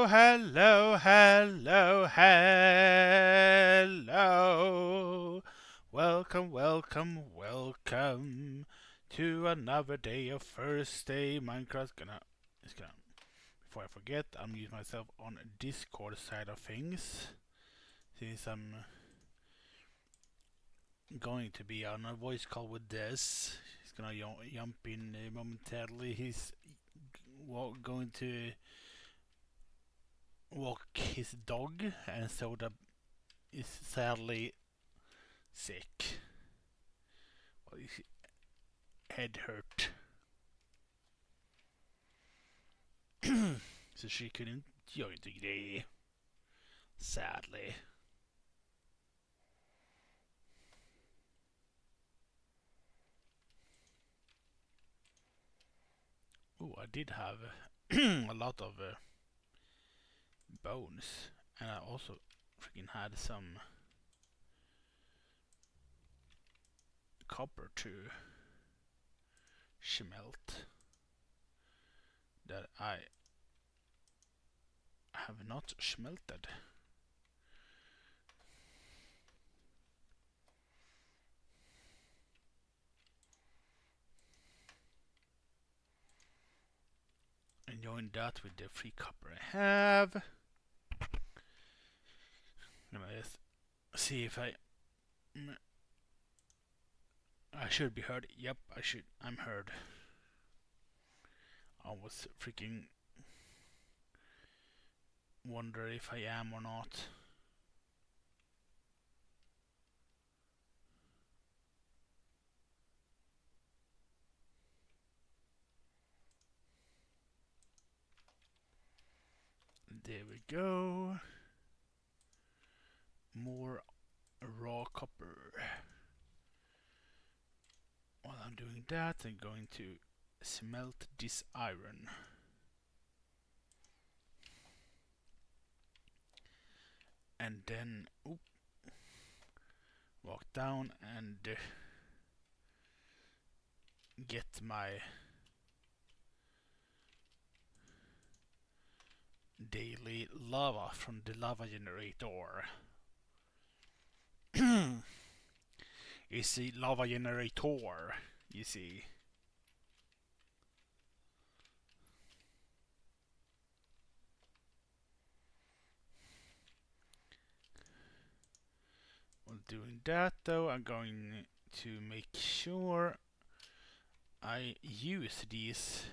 hello, hello, hello. Welcome, welcome, welcome to another day of Thursday. Minecraft it's gonna. Before I forget, I'm using myself on Discord side of things, since I'm going to be on a voice call with Des. He's gonna jump in momentarily. He's going to walk his dog, and Soda is sadly sick. Well, his head hurt, so she couldn't join today. Sadly. Oh, I did have a lot of bones, and I also freaking had some copper to smelt that I have not smelted. And join that with the free copper I have. I'm gonna just see if I should be heard. Yep, I should. I'm heard. I was freaking wonder if I am or not. There we go. More raw copper. While I'm doing that, I'm going to smelt this iron. And then walk down and get my daily lava from the lava generator. It's the lava generator, you see. While doing that though, I'm going to make sure I use these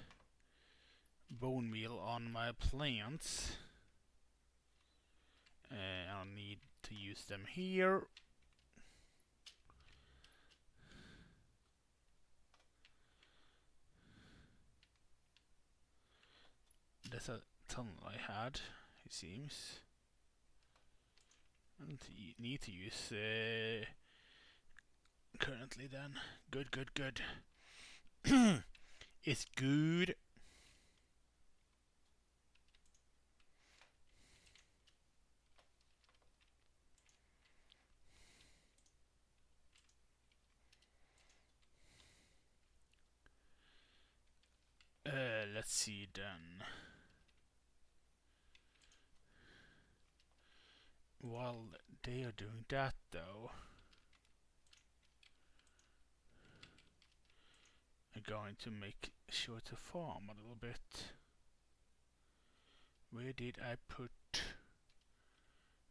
bone meal on my plants. I'll need to use them here. That's a tunnel I had, it seems. I don't need to use currently then. Good, good, good. It's good. Let's see then. While they are doing that though, I'm going to make sure to farm a little bit. Where did I put...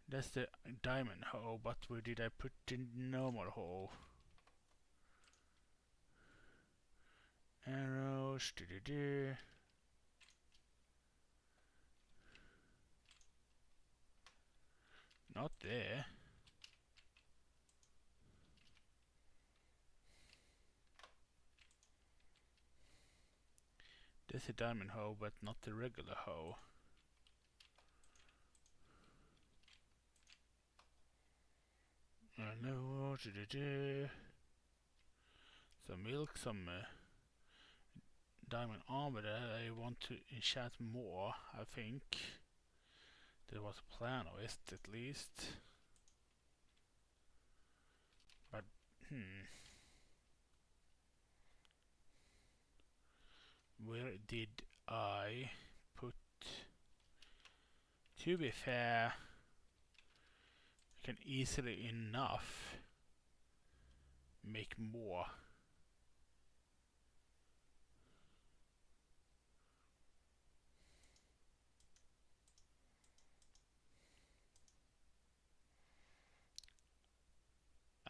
That's the diamond hoe, but where did I put the normal hoe? Arrows, not there. There's a diamond hoe, but not the regular hoe. No, some milk, some diamond armor that I want to enchant more, I think. There was a plan of it, at least. But, where did I put To be fair, I can easily enough make more.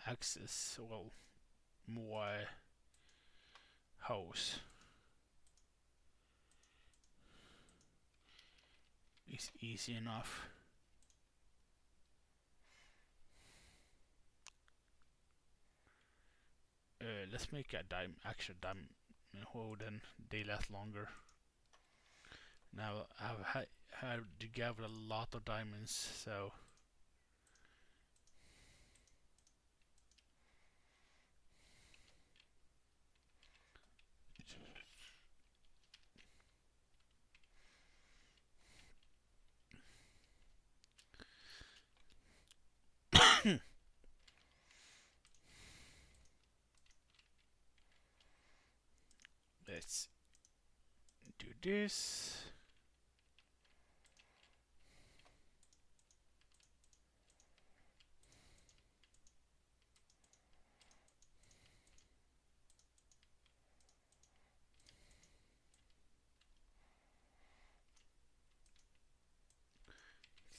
Access, well, more house is easy enough. Let's make a actual diamond hole, then they last longer. Now I've had to gather a lot of diamonds, so let's do this.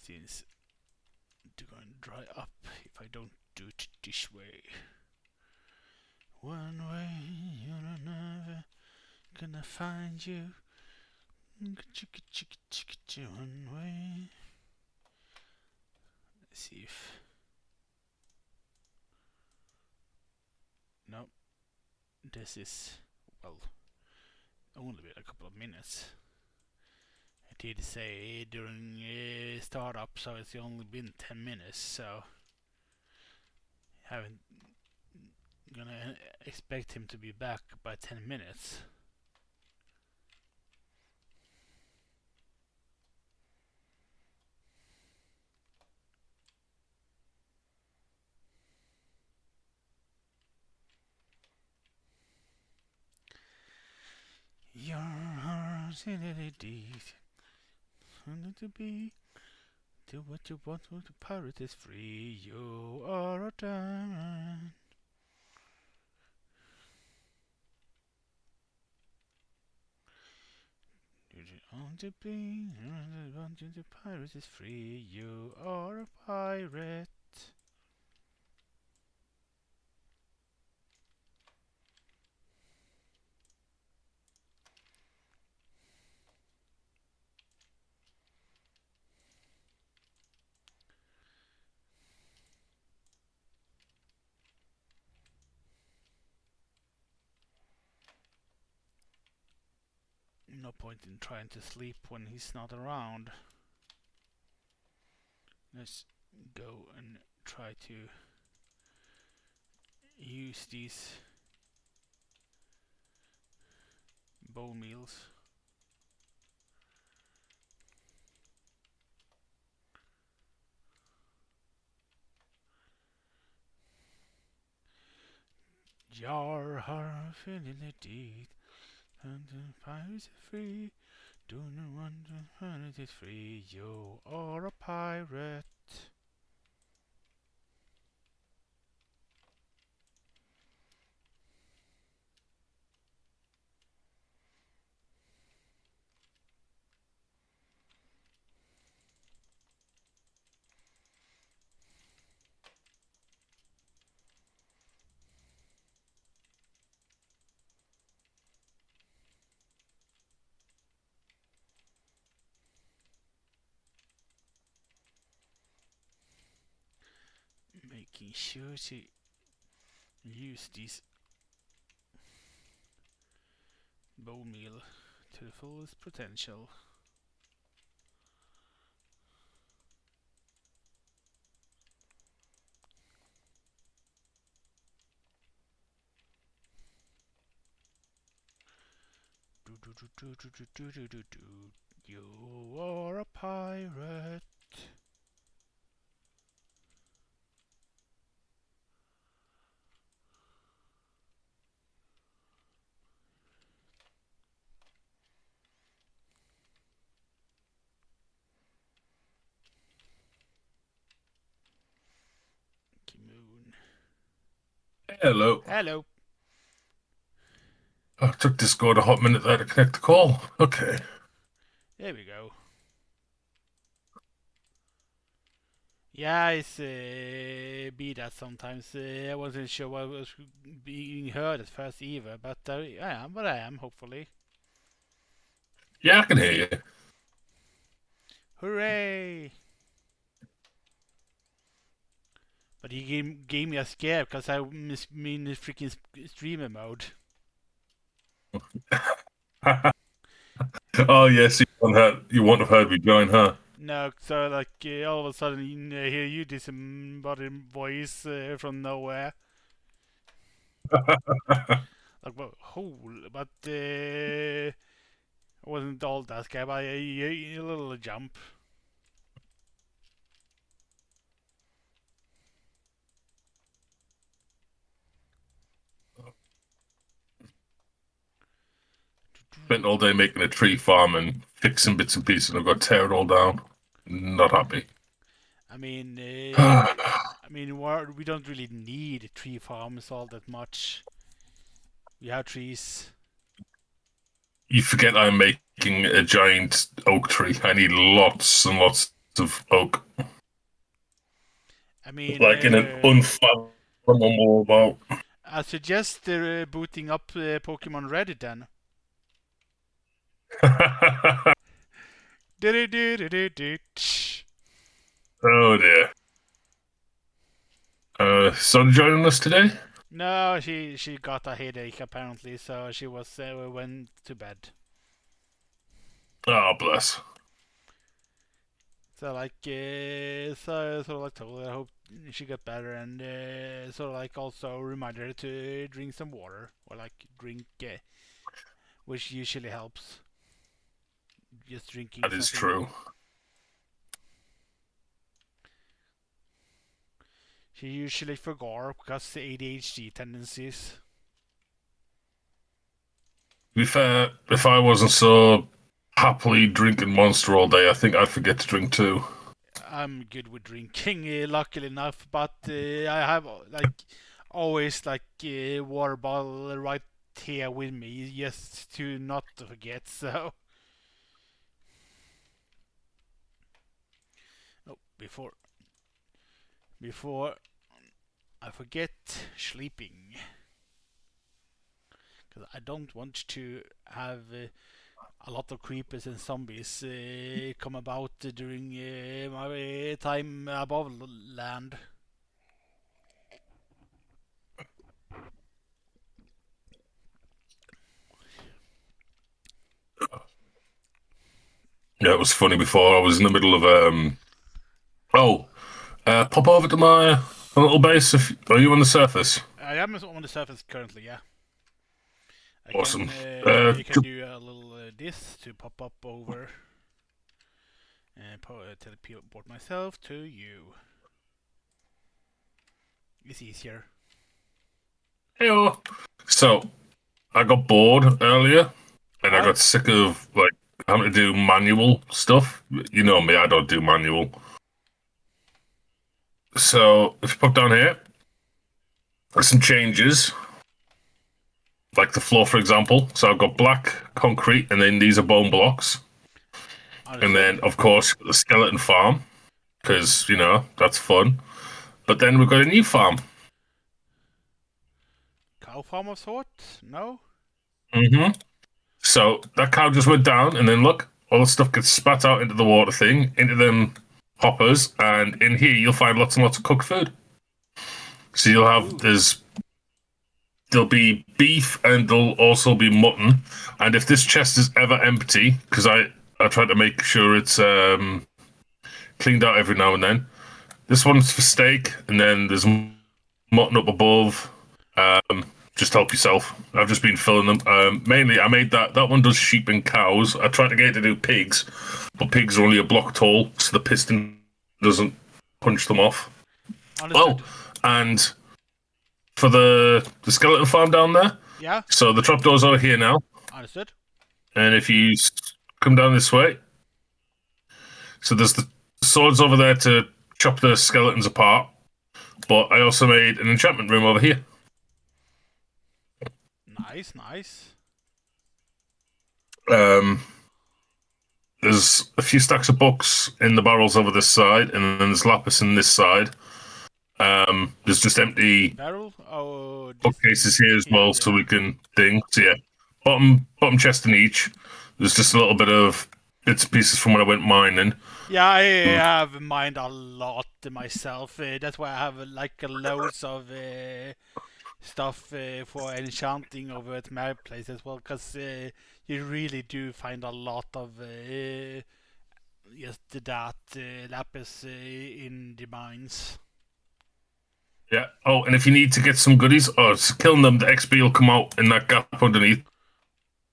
Since it's going to dry up if I don't do it this way. One way, you're never gonna find you. One way. Let's see if. No, this is, well, only been a couple of minutes. I did say during startup, so it's only been 10 minutes, so haven't gonna expect him to be back by 10 minutes. Your heart in a deed, to be. Do what you want, the pirate is free. You are a diamond. You want to be, the pirate is free. You are a pirate. No point in trying to sleep when he's not around. Let's go and try to use these bone meals. Your heart feeling the deed, and the pirate is free. Do not want the pirate is free. You are a pirate. Making sure to use this bone meal to the fullest potential. You are a pirate. Hello. Hello. Oh, it took Discord a hot minute there to connect the call. Okay. There we go. Yeah, it's be that sometimes. I wasn't sure what was being heard at first either, but I am what I am, hopefully. Yeah, I can hear you. Hooray! But he gave me a scare because I mean the freaking streamer mode. Oh yes, you won't have heard me join, huh? No, so like all of a sudden you hear you disembodied voice from nowhere. Like, well, but it wasn't all that scare, but a little jump. Spent all day making a tree farm and fixing bits and pieces, and I've got to tear it all down. Not happy. I mean, we don't really need tree farms all that much. We have trees. You forget I'm making a giant oak tree. I need lots and lots of oak, I mean, like in an unfathomable amount. I suggest booting up Pokemon Red then. Oh dear. Son joining us today? No, she got a headache apparently, so she went to bed. Oh bless. So like, so sort of like told her I hope she got better, and sort of like also reminded her to drink some water or like drink, which usually helps. Just drinking That is something. true. She usually forgot because ADHD tendencies. To be fair, if I wasn't so happily drinking Monster all day, I think I'd forget to drink too. I'm good with drinking, luckily enough, but I have like always like a water bottle right here with me just to not forget. So, oh, before I forget sleeping, because I don't want to have a lot of creepers and zombies come about during my time above land. Yeah, it was funny before. I was in the middle of oh, pop over to my little base. If are you on the surface? I am on the surface currently, yeah. Awesome. I can do a little this to pop up over and teleport myself to you. It's easier. Hey, so I got bored earlier, and I Alright, got sick of like having to do manual stuff. You know me, I don't do manual. So if you pop down here, there's some changes, like the floor, for example. So I've got black concrete, and then these are bone blocks. And understood. then, of course, the skeleton farm, because, that's fun. But then we've got a new farm. Cow farm of sort? No? hmm So that cow just went down, and then look, all the stuff gets spat out into the water thing, into them hoppers, and in here you'll find lots and lots of cooked food. So Ooh. there'll be beef and there'll also be mutton. And if this chest is ever empty, because I try to make sure it's cleaned out every now and then. This one's for steak, and then there's mutton up above. Um, just help yourself. I've just been filling them. Mainly, I made that one does sheep and cows. I tried to get it to do pigs, but pigs are only a block tall, so the piston doesn't punch them off. Oh, Understood. and for the skeleton farm down there, Yeah? so the trapdoor's over here now, Understood. and if you come down this way, so there's the swords over there to chop the skeletons apart. But I also made an enchantment room over here. Nice, nice. There's a few stacks of books in the barrels over this side, and then there's lapis in this side. There's just empty Barrel? Oh, this, bookcases here as well, so yeah. we can think. So yeah, bottom chest in each. There's just a little bit of bits and pieces from when I went mining. Yeah, I have mined a lot myself. That's why I have like loads of stuff for enchanting over at my place as well, because you really do find a lot of just that lapis in the mines. Yeah. Oh, and if you need to get some goodies, it's killing them. The XP will come out in that gap underneath,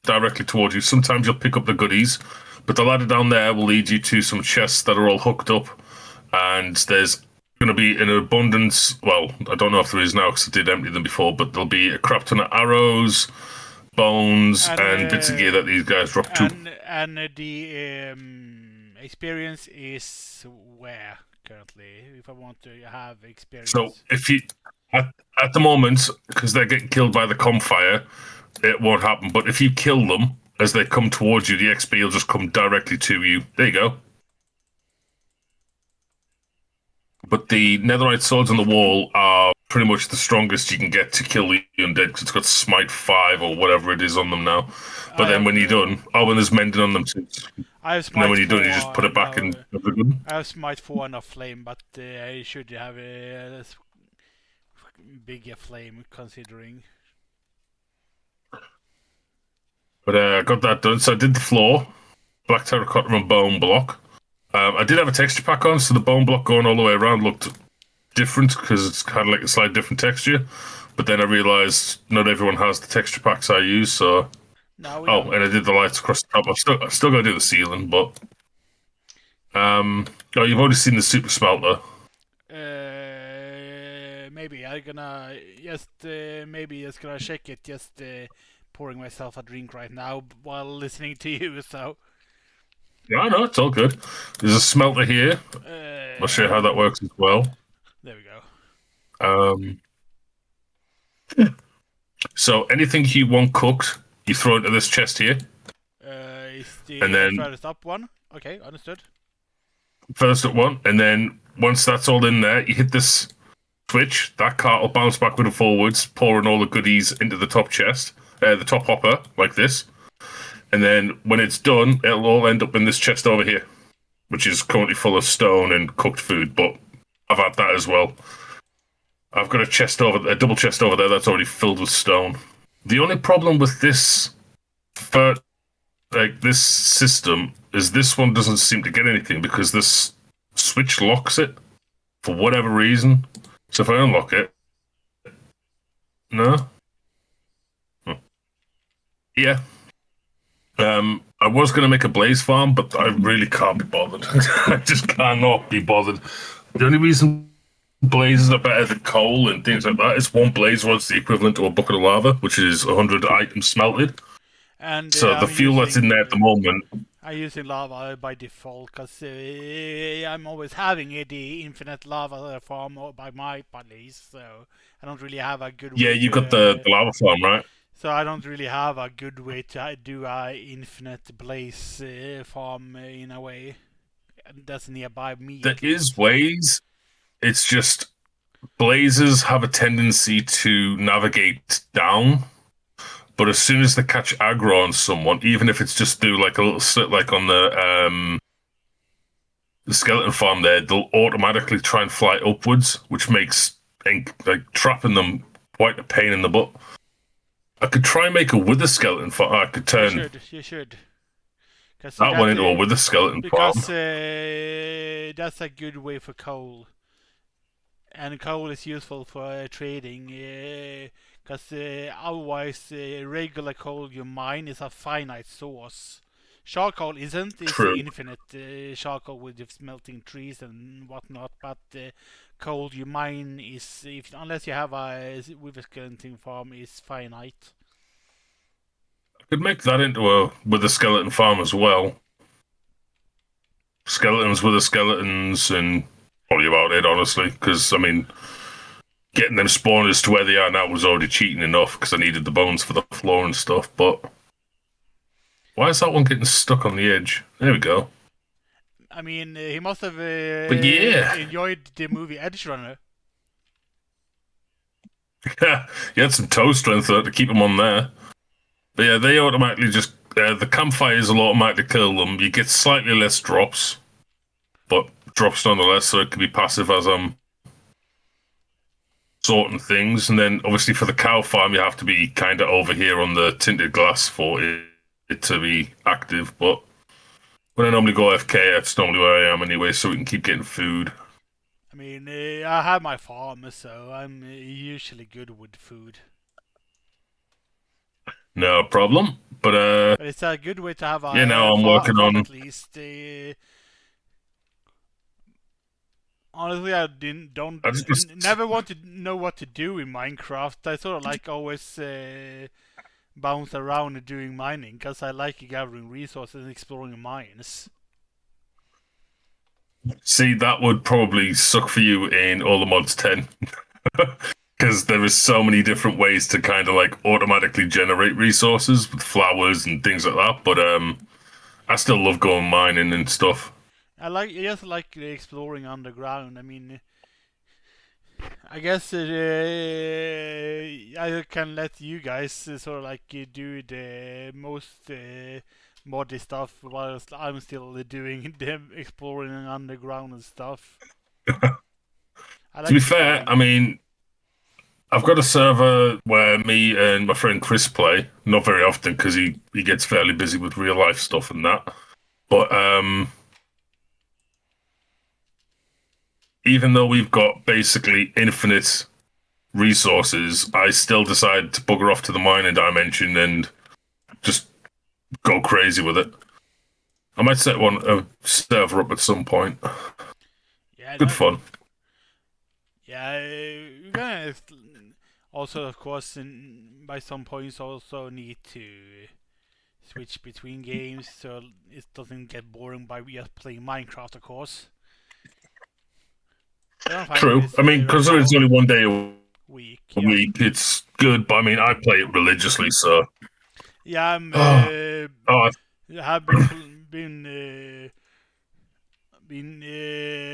directly towards you. Sometimes you'll pick up the goodies, but the ladder down there will lead you to some chests that are all hooked up, and there's going to be an abundance. Well, I don't know if there is now because I did empty them before, but there'll be a crap ton of arrows, bones, and bits of gear that these guys drop too. And the experience is where currently, if I want to have experience. So if you at the moment, because they're getting killed by the campfire, it won't happen. But if you kill them as they come towards you, the XP will just come directly to you. There you go. But the netherite swords on the wall are pretty much the strongest you can get to kill the undead, because it's got smite 5 or whatever it is on them now. But then when you're done, when there's mending on them too. I have and then when you're 4, done, you just put it back in. I have smite 4 and a flame, but I should have a bigger flame considering. But I got that done. So I did the floor, black terracotta and bone block. I did have a texture pack on, so the bone block going all the way around looked different because it's kind of like a slightly different texture. But then I realised not everyone has the texture packs I use, so... and I did the lights across the top. I've still got to do the ceiling, but... you've already seen the super smelter. Maybe I'm gonna just gonna check it. Just pouring myself a drink right now while listening to you. So yeah, I know it's all good. There's a smelter here. I'll show you how that works as well. There we go. So anything you want cooked, you throw into this chest here. Is the and then furthest up one? Okay, understood. First up one, and then once that's all in there, you hit this switch. That cart will bounce backward and forwards, pouring all the goodies into the top chest, the top hopper, like this. And then when it's done, it'll all end up in this chest over here, which is currently full of stone and cooked food. But I've had that as well. I've got a double chest over there that's already filled with stone. The only problem with this, this system, is this one doesn't seem to get anything because this switch locks it for whatever reason. So if I unlock it, no. Yeah. I was going to make a blaze farm, but I really can't be bothered. I just cannot be bothered. The only reason blazes are better than coal and things like that is one blaze was the equivalent to a bucket of lava, which is 100 items smelted. And so the fuel that's in there at the moment... I'm using lava by default because I'm always having the infinite lava farm by my place, so I don't really have a good way. Yeah, you got the lava farm, right? So I don't really have a good way to do a infinite blaze farm in a way. That's nearby me. There is ways. It's just blazes have a tendency to navigate down. But as soon as they catch aggro on someone, even if it's just through like a little slit like on the skeleton farm there, they'll automatically try and fly upwards, which makes like trapping them quite a pain in the butt. I could try and make a wither skeleton farm. I could turn you should. That one into a wither skeleton farm. Because that's a good way for coal. And coal is useful for trading. Because otherwise, regular coal you mine is a finite source. Charcoal isn't. It's infinite charcoal with smelting trees and whatnot. But coal you mine is, unless you have a wither skeleton farm, is finite. I could make that into a wither skeleton farm as well. Skeletons, wither skeletons, and probably about it, honestly. Because I mean, getting them spawners to where they are now was already cheating enough because I needed the bones for the floor and stuff. But why is that one getting stuck on the edge? There we go. I mean, he must have But yeah, enjoyed the movie Edge Runner. you had some toe strength to keep them on there. But yeah, they automatically just the campfires will automatically kill them. You get slightly less drops, but drops nonetheless, so it can be passive as I'm sorting things. And then obviously for the cow farm, you have to be kind of over here on the tinted glass for it to be active. But when I normally go FK, that's normally where I am anyway, so we can keep getting food. I mean, I have my farm, so I'm usually good with food. No problem. But But it's a good way to have yeah, now I'm working farm on. at least. Honestly, I don't I just never want to know what to do in Minecraft. I sort of like always bounce around doing mining because I like gathering resources and exploring mines. see that would probably suck for you in all the mods 10. Because there is so many different ways to kind of like automatically generate resources with flowers and things like that. But I still love going mining and stuff. I just like exploring underground. I mean, I guess I can let you guys sort of like do the most moddy stuff whilst I'm still doing the exploring underground and stuff. I To like be fair, exploring. I mean, I've got a server where me and my friend Chris play. Not very often because he gets fairly busy with real life stuff and that. But even though we've got basically infinite resources, I still decide to bugger off to the mining dimension and just go crazy with it. I might set a server up at some point. Yeah, Good fun. yeah. We're gonna also, of course, by some points, also need to switch between games so it doesn't get boring by just playing Minecraft, of course. I don't find True. this I mean, very because it's only one day weak. a Yeah, week, it's good. But I mean, I play it religiously, so yeah. I'm oh, oh, have been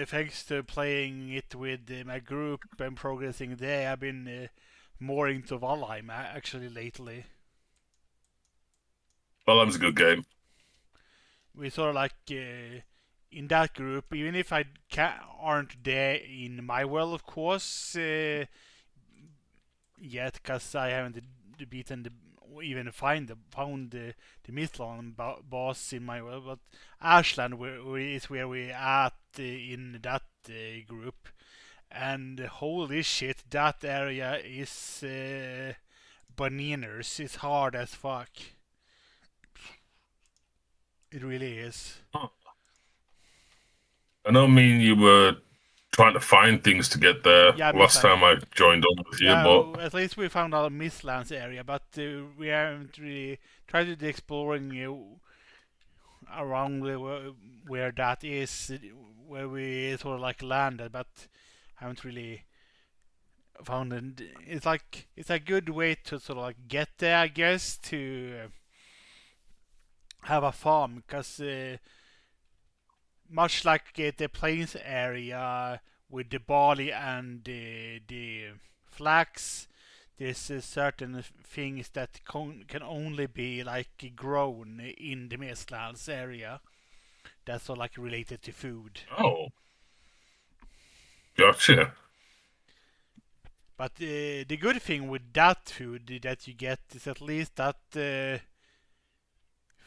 thanks to playing it with my group and progressing there. I've been more into Valheim actually lately. Valheim's a good game. We sort of like in that group, even if I aren't there in my world, of course, yet, because I haven't beaten even found the Mithlan boss in my world. But Ashland is where we're at in that group, and holy shit, that area is bananas. It's hard as fuck. It really is. I know me and you were trying to find things to get there Yeah, last Mithlan. time I joined on with you, but Yeah, at least we found our Mistlands area, but we haven't really tried to do exploring around where that is, where we sort of like landed, but haven't really found it. It's like it's a good way to sort of like get there, I guess, to have a farm, because much like the plains area with the barley and the flax, there's certain things that can only be like grown in the Mestlands area. That's all like related to food. oh, gotcha. But the good thing with that food that you get is at least that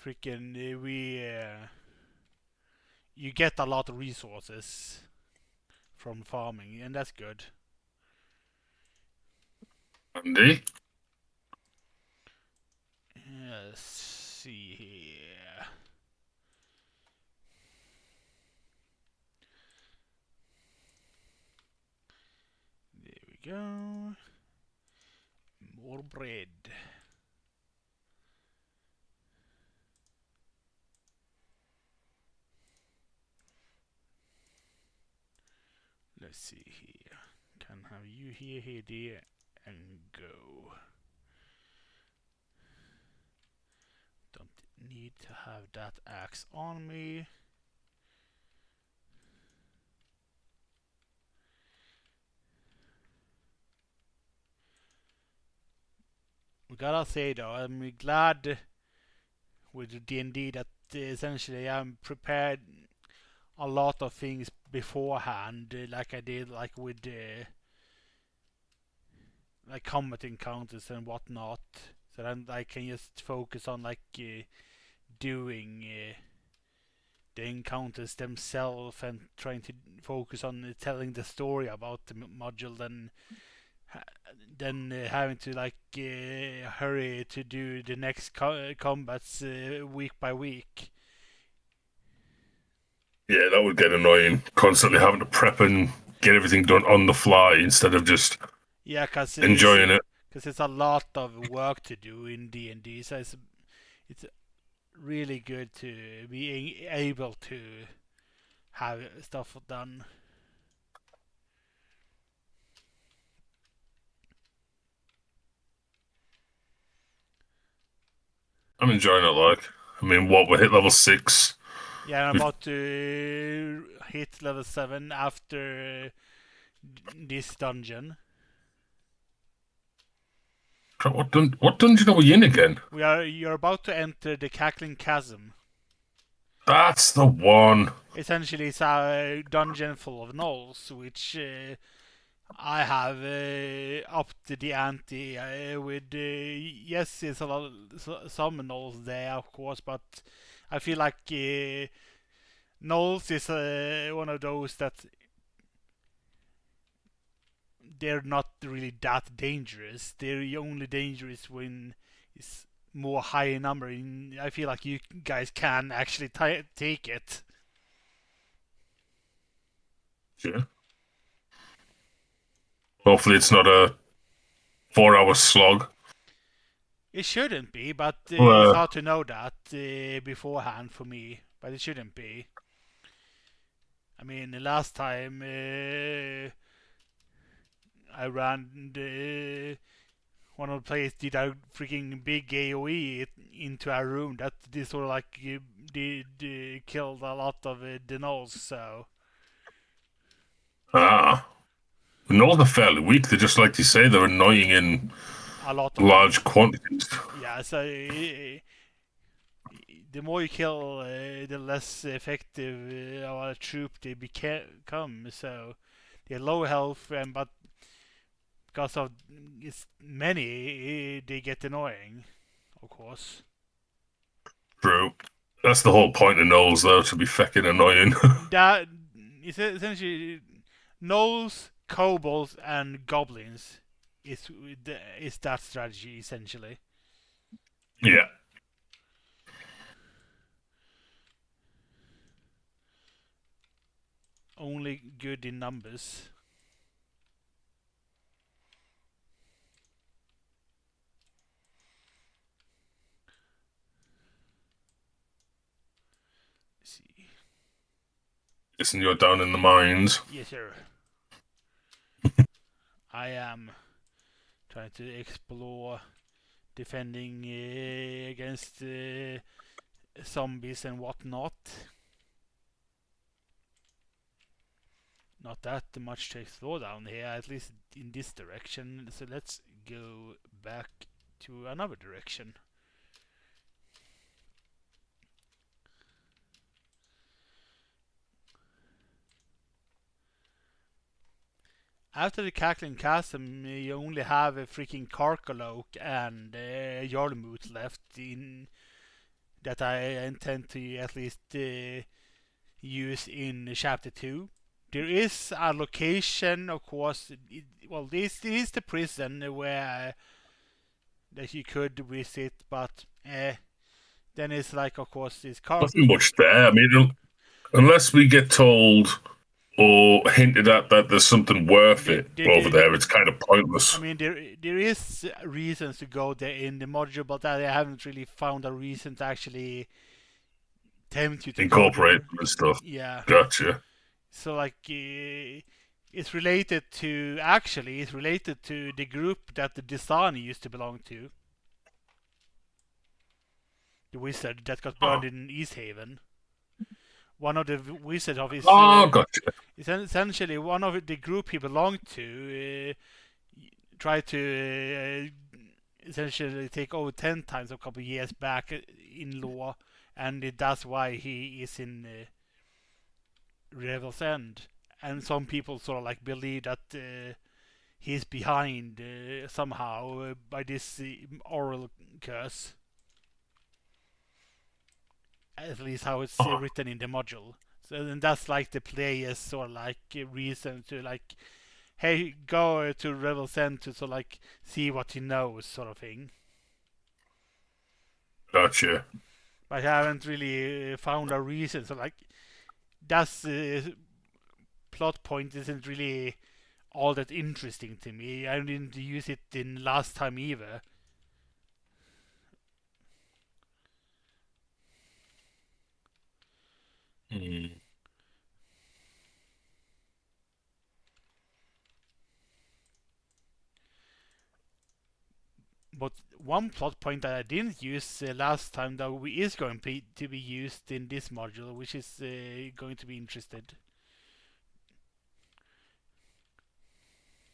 freaking we you get a lot of resources from farming, and that's good. Andy, Let's see here. There we go. More bread. Let's see here. Can have you here, there, and go. Don't need to have that axe on me. We gotta say though, I'm glad with D&D that essentially I'm prepared a lot of things beforehand, like I did like with like combat encounters and whatnot. So then I can just focus on like doing the encounters themselves and trying to focus on telling the story about the module than having to like hurry to do the next combats week by week. Yeah, that would get annoying. Constantly having to prep and get everything done on the fly instead of just enjoying it. Because it's a lot of work to do in D&D, so it's really good to be able to have stuff done. I'm enjoying it. Like, I mean, what we hit level 6. Yeah, I'm about to hit level 7 after this dungeon. What dungeon are we in again? You're about to enter the Cackling Chasm. That's the one. Essentially, it's a dungeon full of gnolls, which I have upped the ante with. Yes, it's a lot, some gnolls there, of course, but I feel like gnolls is one of those that they're not really that dangerous. They're only dangerous when it's more high number. I feel like you guys can actually take it. Yeah. Hopefully, it's not a 4-hour slog. It shouldn't be, but it's hard to know that beforehand for me. But it shouldn't be. I mean, the last time I ran one of the players did a freaking big AOE into our room that this sort of like did killed a lot of the gnolls. So Gnolls are fairly weak. They're just like you say. They're annoying in a lot of large quantities. Yeah, so the more you kill, the less effective our troop they become. So they're low health, but because of it's many, they get annoying, of course. True. That's the whole point of gnolls, though, to be fucking annoying. That is essentially gnolls, kobolds, and goblins is that strategy essentially. Yeah. Only good in numbers. Let's see. Listen, you're down in the mines. Yes, sir. I am trying to explore defending against zombies and whatnot. Not that much to explore down here, at least in this direction. So let's go back to another direction. After the Cackling Chasm, you only have a freaking Karkaloak and Yarlmuth left in that I intend to at least use in Chapter 2. There is a location, of course. This is the prison where that you could visit, but then it's like, of course, it's Nothing much there. I mean, unless we get told or hinted at that there's something worth it over there, it's kind of pointless. I mean, there is reasons to go there in the module, but I haven't really found a reason to actually tempt you to incorporate and stuff. Yeah. Gotcha. So like, it's related to actually it's related to the group that the Destani used to belong to. The wizard that got burned in Easthaven. One of the wizards of his gotcha. essentially one of the group he belonged to tried to essentially take over 10 times a couple of years back in law, and that's why he is in Revel's End. And some people sort of like believe that he's behind somehow by this oral curse. At least how it's written in the module. So then that's like the player's sort of like reason to like, hey, go to Revel's End to sort of like see what he knows, sort of thing. Gotcha. But I haven't really found a reason. So like, that's plot point isn't really all that interesting to me. I didn't use it in last time either. But one plot point that I didn't use last time that is going to be used in this module, which is going to be interested.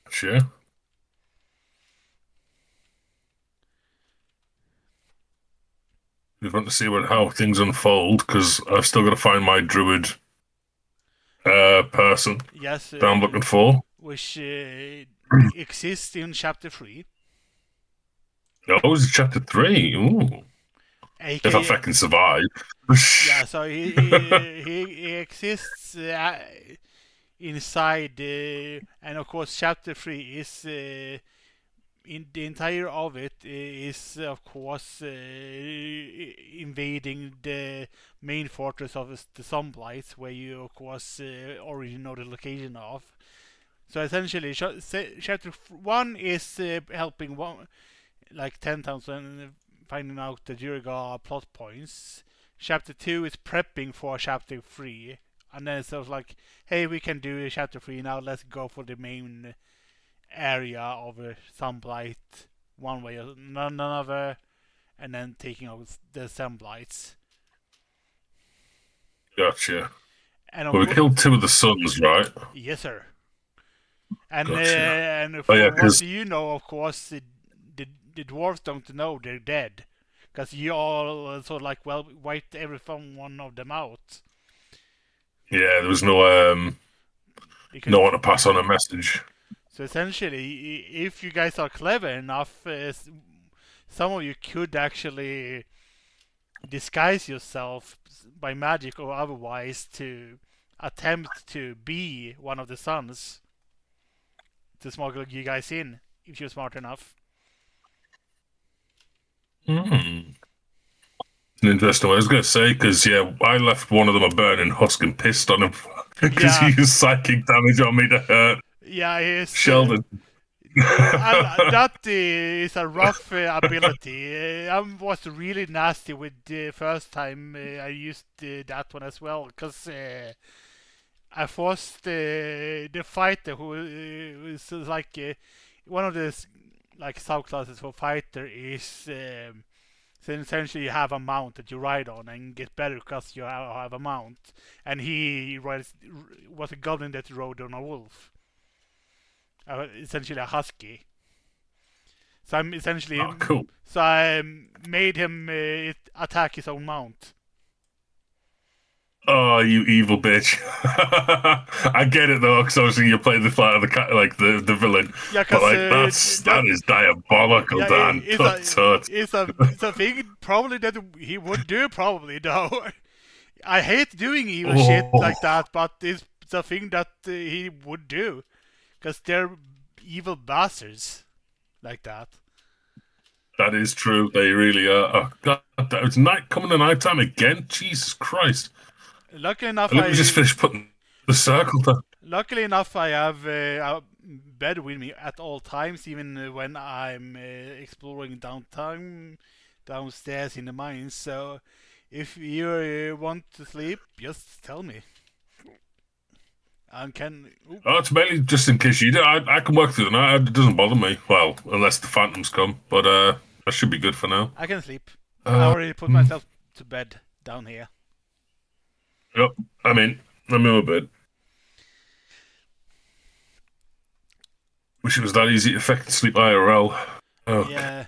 Sure. We want to see how things unfold, because I've still got to find my druid person that I'm looking for. Which exists in chapter 3. Oh, it's chapter 3. Ooh. AKA, if I fucking survive. Yeah, so he exists inside, and of course, chapter 3 is in the entire of it is of course invading the main fortress of the Sunblights, where you of course already know the location of. So essentially, chapter 1 is helping like 10,000 finding out the Duergar plot points. Chapter 2 is prepping for chapter 3. And then it's sort of like, hey, we can do chapter 3 now, let's go for the main area of Sunblight one way or another, and then taking out the Sunblights. Gotcha. And we killed 2 of the sons, right? Yes, sir. And gotcha. And for what you know, of course, the dwarves don't know they're dead, because you all sort of like wiped every one of them out. Yeah, there was no no one to pass on a message. So essentially, if you guys are clever enough, some of you could actually disguise yourself by magic or otherwise to attempt to be one of the sons to smuggle you guys in, if you're smart enough. Interesting. I was going to say, because I left one of them a burning husk and pissed on him because he used psychic damage on me to hurt. Yeah, he's Sheldon. that is a rough ability. I was really nasty with the first time I used that one as well, because I forced the fighter who is like one of the like subclasses for fighter is so essentially you have a mount that you ride on and get better because you have a mount, and he was a goblin that rode on a wolf, essentially a husky. So I'm essentially cool. So I made him attack his own mount. Oh, you evil bitch! I get it though, because obviously you play the fight of the villain. Yeah, because that is diabolical, yeah, Dan. It's a thing probably that he would do, probably though. I hate doing evil shit like that, but it's a thing that he would do, because they're evil bastards like that. That is true. They really are. Oh God, it's coming to night time again. Jesus Christ! Luckily enough, Let me just finish putting the circle down. Luckily enough, I have a bed with me at all times, even when I'm exploring downstairs in the mines. So, if you want to sleep, just tell me. And can Oh, it's mainly just in case you do. I can work through the night. It doesn't bother me. Well, unless the phantoms come, but that should be good for now. I can sleep. I Uh, already put myself to bed down here. yep. I mean, I'm in my bed. Wish it was that easy to affect sleep IRL. Oh, Yeah,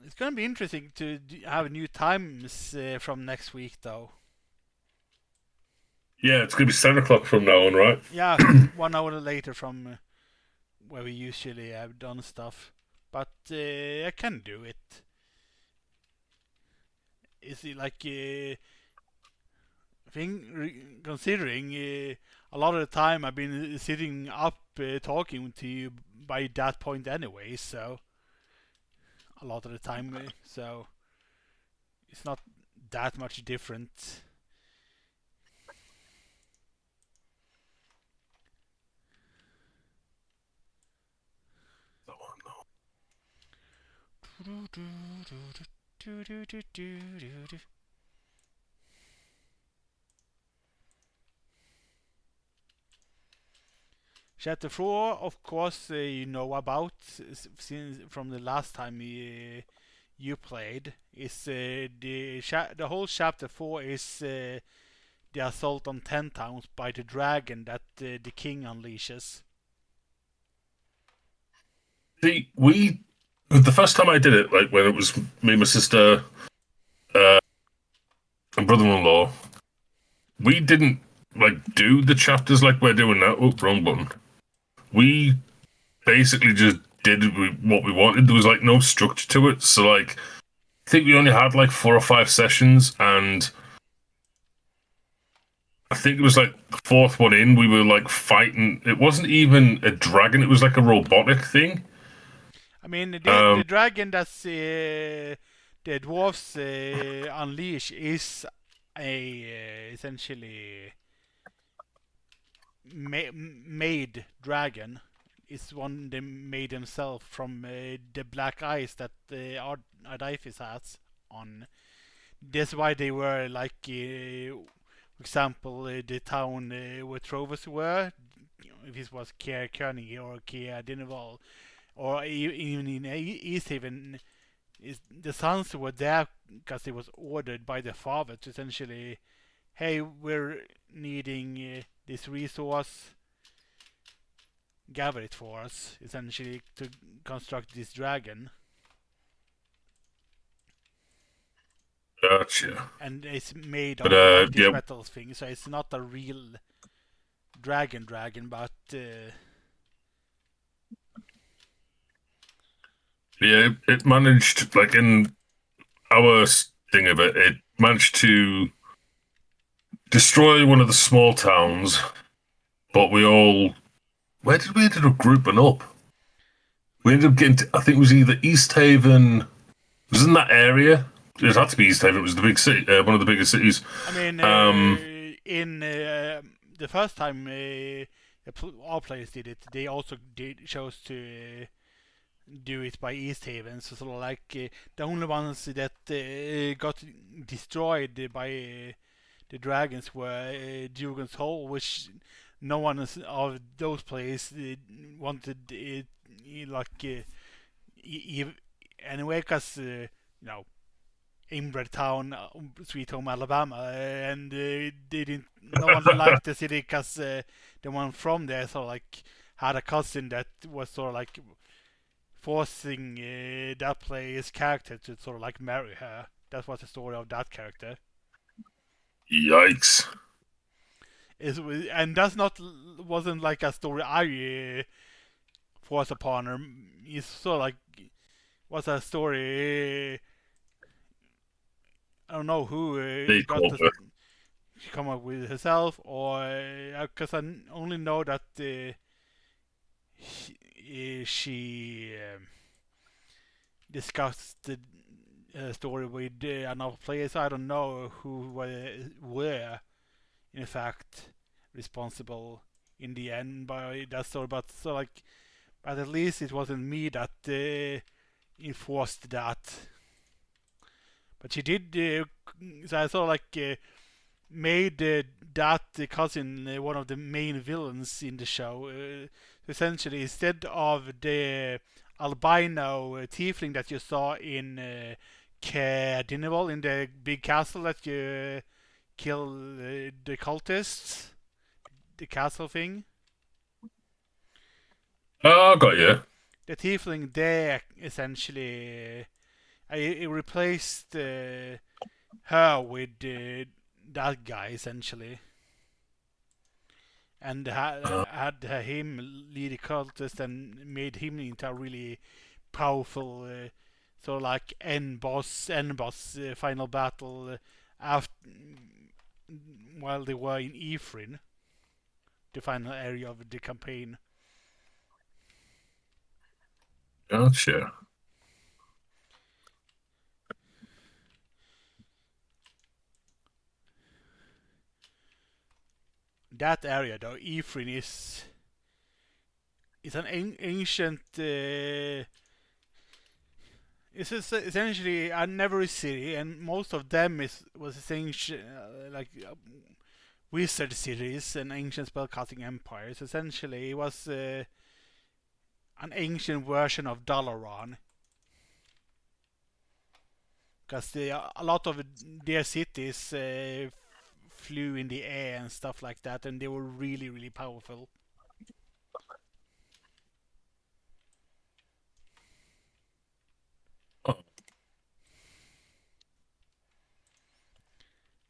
it's gonna be interesting to have new times from next week, though. yeah, it's gonna be 7 o'clock from now on, right? Yeah, 1 hour later from where we usually have done stuff, but I can do it. Is it like considering a lot of the time I've been sitting up talking to you by that point anyway, so a lot of the time, so it's not that much different. Chapter 4, of course, you know about since from the last time you played. Is the whole chapter 4 is the assault on 10 towns by the dragon that the king unleashes. See, the first time I did it, like when it was me, my sister, and brother-in-law, we didn't like do the chapters like we're doing now. Oh, wrong button. We basically just did what we wanted. There was like no structure to it. So like, I think we only had like 4 or 5 sessions, and I think it was like the fourth one in. We were like fighting. It wasn't even a dragon. It was like a robotic thing. I mean, the dragon that's the dwarves unleash is a essentially made dragon. It's one they made themselves from the black eyes that Ardaithis has on. That's why they were like, for example, the town where Trovus were. If this was Kier Koenig or Kier Dinaval, or even in Easthaven, the sons were there because it was ordered by the father to essentially, hey, we're needing this resource, gather it for us, essentially, to construct this dragon. Gotcha. And it's made But of like this yeah, metal thing, so it's not a real dragon, but yeah, it managed like in our thing of it, it managed to destroy one of the small towns, but we all where did we ended up grouping up? We ended up getting to, I think it was either East Haven. It was in that area. It had to be East Haven. It was the big city, one of the biggest cities. I mean, in the first time all players did it, they also chose to do it by East Haven. So sort of like the only ones that got destroyed by the dragons were Dugan's Hole, which no one of those players wanted it anyway, because you know, inbred town, Sweet Home Alabama, and they didn't. No one liked the city because the one from there sort of like had a cousin that was sort of like forcing that player's character to sort of like marry her. That was the story of that character. Yikes! And that's not wasn't like a story I forced upon her. It's sort of like was a story. I don't know who got to come up with herself, or because I only know that she discussed the story with another player, so I don't know who were in fact responsible in the end by that story. But so like, but at least it wasn't me that enforced that. But she did. So I saw like made that cousin one of the main villains in the show. Essentially, instead of the albino tiefling that you saw in Dinnerwall, in the big castle that you kill the cultists, the castle thing. Oh, I got you. The tiefling there essentially, I replaced her with that guy essentially, and had him lead the cultist and made him into a really powerful sort of like end boss final battle after while they were in Ifrin, the final area of the campaign. Gotcha. That area though, Ifrin is an ancient. It's essentially a never city, and most of them was essentially like wizard cities and ancient spellcasting empires. Essentially, it was an ancient version of Dalaran, because a lot of their cities flew in the air and stuff like that, and they were really, really powerful. Oh.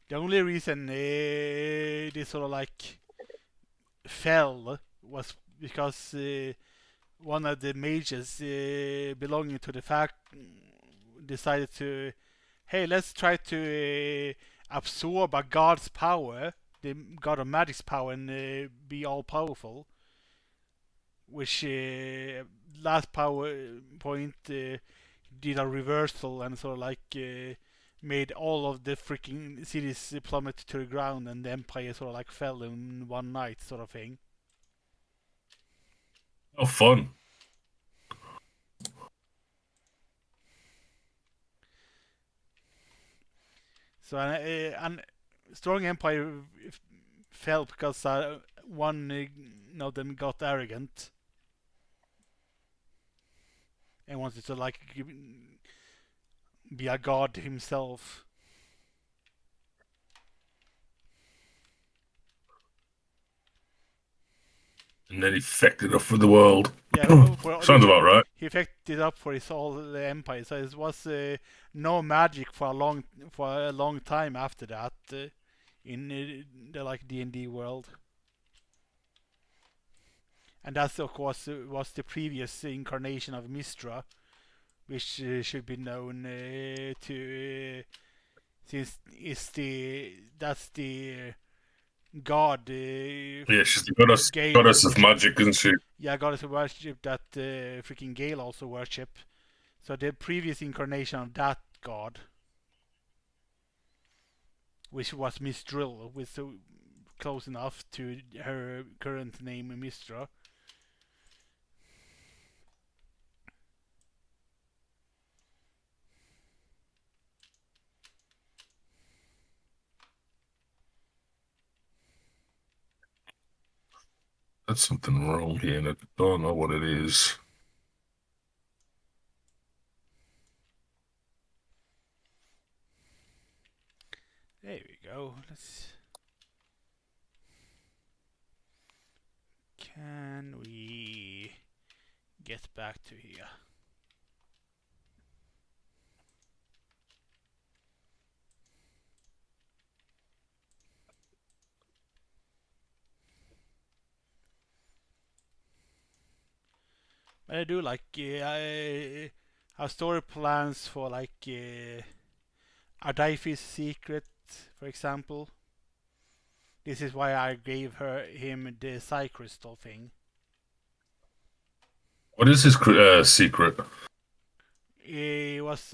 The only reason they sort of like fell was because one of the mages belonging to the fact decided to, hey, let's try to absorb a god's power, the god of magic's power, and be all powerful. Which last power point did a reversal and sort of like made all of the freaking cities plummet to the ground, and the empire sort of like fell in one night, sort of thing. Oh, fun. So and strong empire fell because one of them got arrogant and wanted to like be a god himself. And then he fecked it up for the world. Yeah, Sounds about right. He effected up for his whole empire, so it was no magic for a long time after that in the like D&D world. And that of course was the previous incarnation of Mystra, which should be known to since that's the god. Yeah, she's the goddess of magic, isn't she? Yeah, goddess of worship that freaking Gale also worship. So the previous incarnation of that god, which was Mistral, was so close enough to her current name, Mistra. There's something wrong here, and I don't know what it is. There we go. Can we get back to here? But I do like I have story plans for like Ardaifi's secret, for example. This is why I gave him the Psy Crystal thing. What is his secret? It was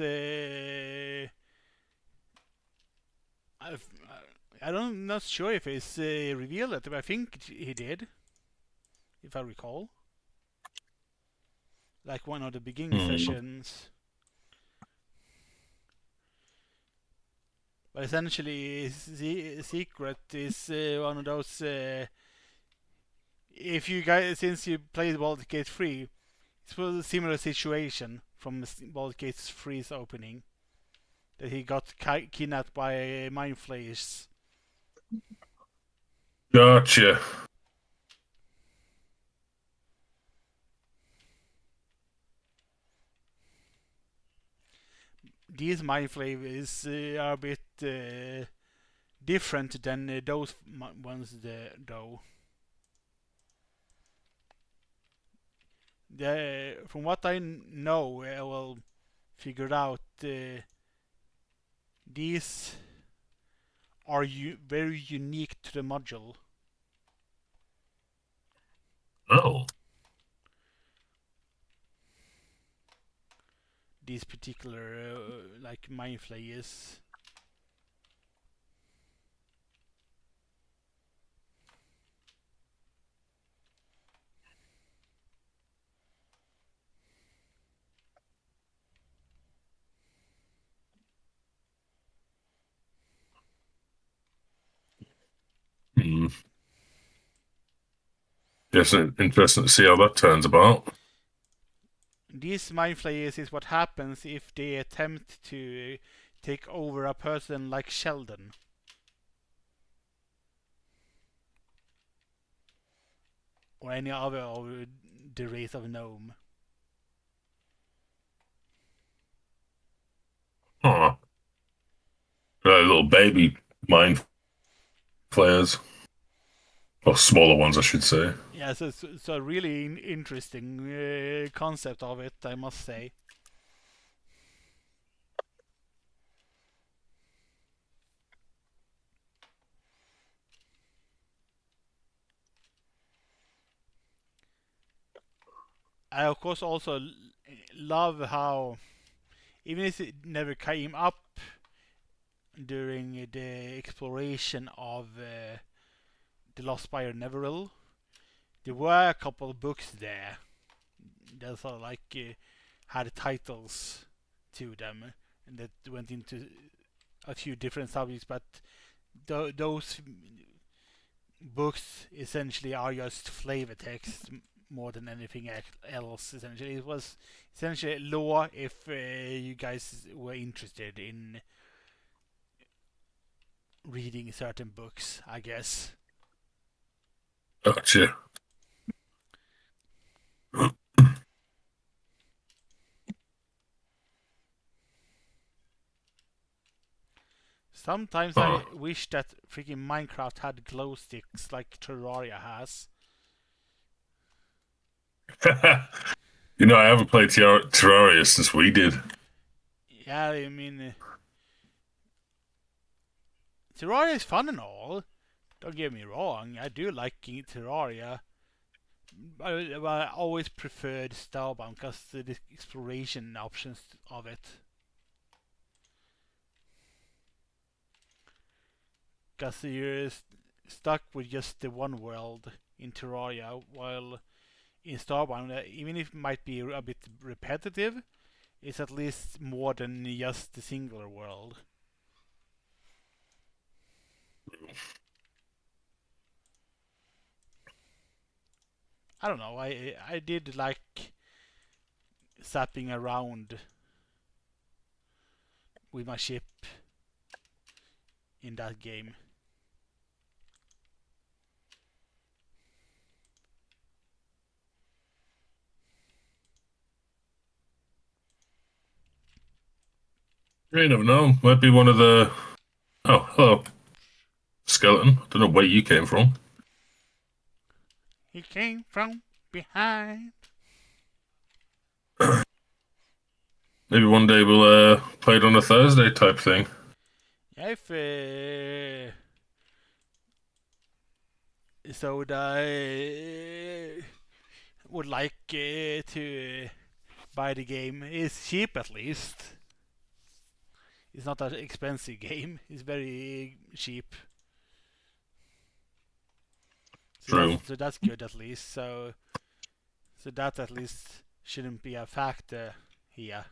I'm not sure if it's revealed it, but I think he did, if I recall. Like one of the beginning sessions. But essentially, Secret is one of those. If you guys, since you played Baldur's Gate 3, it was a similar situation from Baldur's Gate 3's opening. That he got kidnapped by mind flayers. Gotcha. These mind flayers are a bit different than those ones, though. From what I know, figured out, these are very unique to the module. Oh. These particular like mind flayers. Hmm. Yes, interesting to see how that turns about. These mind flayers is what happens if they attempt to take over a person like Sheldon. Or any other of the race of gnome. Huh. Little baby mind flayers. Or smaller ones, I should say. Yeah, so it's a really interesting concept of it, I must say. I of course also love how, even if it never came up during the exploration of the Lost Spire Neveril, there were a couple of books there that sort of like had titles to them and that went into a few different subjects, but those books essentially are just flavor text more than anything else. Essentially, it was essentially lore if you guys were interested in reading certain books, I guess. Gotcha. Sometimes Huh. I wish that freaking Minecraft had glow sticks like Terraria has. You know, I haven't played Terraria since we did. Yeah, I mean, Terraria is fun and all. Don't get me wrong, I do like Terraria. I always preferred Starbound because the exploration options of it. Because you're stuck with just the one world in Terraria, while in Starbound, even if it might be a bit repetitive, it's at least more than just the singular world. I don't know. I did like zapping around with my ship in that game. You never know. Might be one of the. Oh, hello, skeleton. Don't know where you came from. He came from behind. Maybe one day we'll play it on a Thursday type thing. Yeah, if so, I would like to buy the game. It's cheap at least. It's not an expensive game. It's very cheap. True. So that's good at least. So that at least shouldn't be a factor here.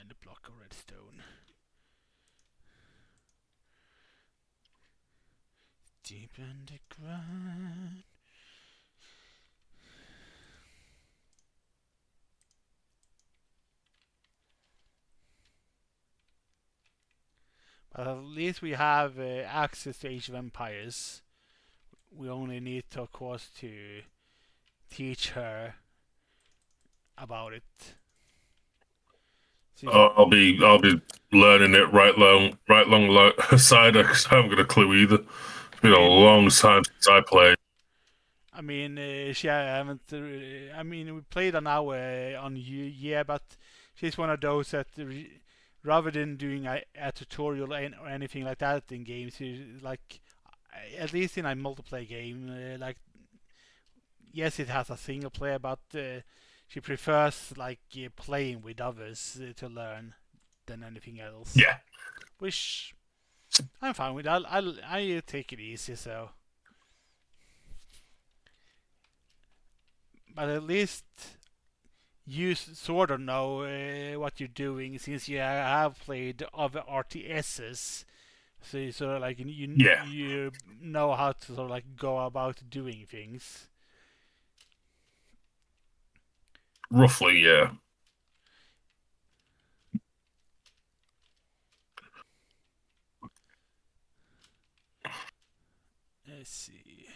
the block of redstone. Deep in the ground. But at least we have access to Age of Empires. We only need to, of course, to teach her about it. I'll be learning it right alongside her because I haven't got a clue either. It's been a long time since I played. I mean, she haven't. I mean, we played an hour on yeah, but she's one of those that rather than doing a tutorial or anything like that in games, like at least in a multiplayer game, like yes, it has a single player, but she prefers like playing with others to learn than anything else. Yeah. Which I'm fine with. I take it easy, so. But at least you sort of know what you're doing since you have played other RTSs. So you sort of like you know how to sort of like go about doing things. Roughly, yeah. Let's see.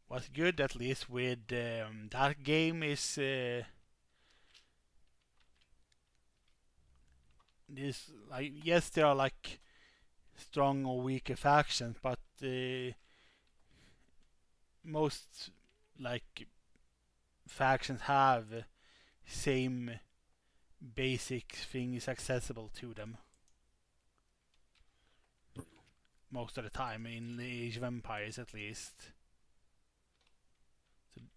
What's good at least with that game is this like yes there are like strong or weaker factions, but most like factions have same basic things accessible to them most of the time in Age of Empires at least.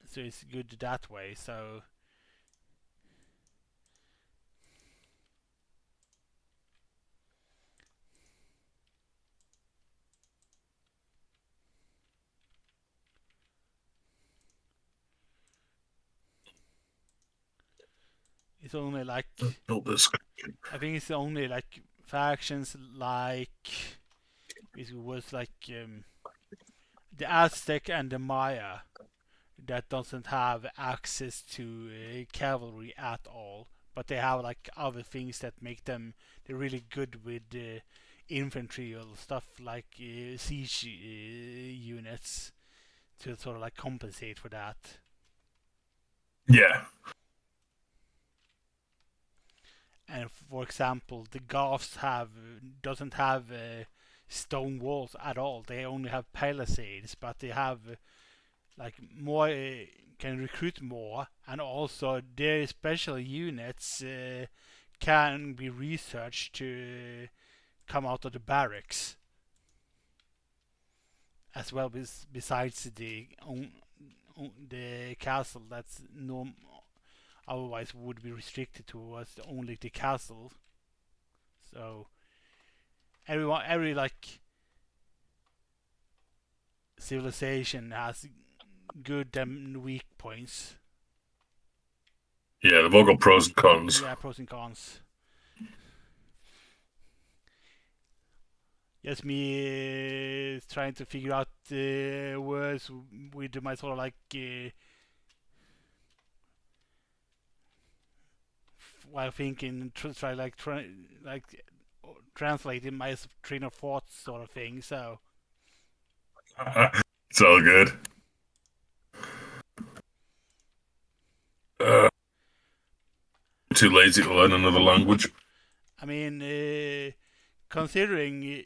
So it's good that way. So it's only like I think it's only like factions like it was like the Aztec and the Maya that doesn't have access to cavalry at all, but they have like other things that make them they're really good with infantry or stuff like siege units to sort of like compensate for that. Yeah. And for example, the Goths doesn't have stone walls at all. They only have palisades, but they have like more can recruit more, and also their special units can be researched to come out of the barracks as well. Besides the castle that's otherwise would be restricted towards only the castle. So every like civilization has good and weak points. Yeah, they've all got pros and cons. Yeah, pros and cons. Just me trying to figure out words with my sort of like while thinking, try like translating my train of thought sort of thing. So it's all good. Too lazy to learn another language. I mean, considering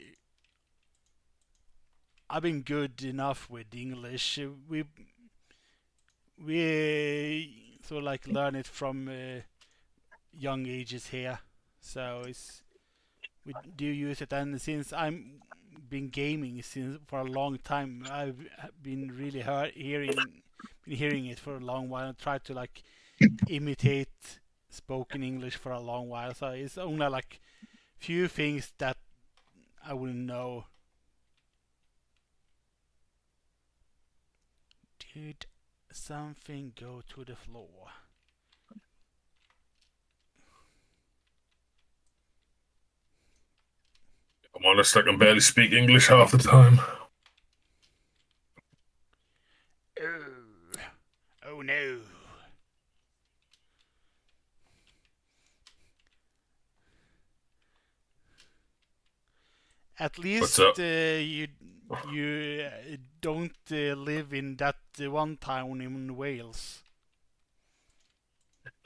I've been good enough with English, we sort of like learn it from young ages here. So we do use it, and since I'm been gaming since for a long time. I've been really hearing it for a long while and tried to like imitate spoken English for a long while. So it's only like few things that I wouldn't know. Did something go to the floor? I'm honest, I can barely speak English half the time. Oh no. At least you don't live in that one town in Wales.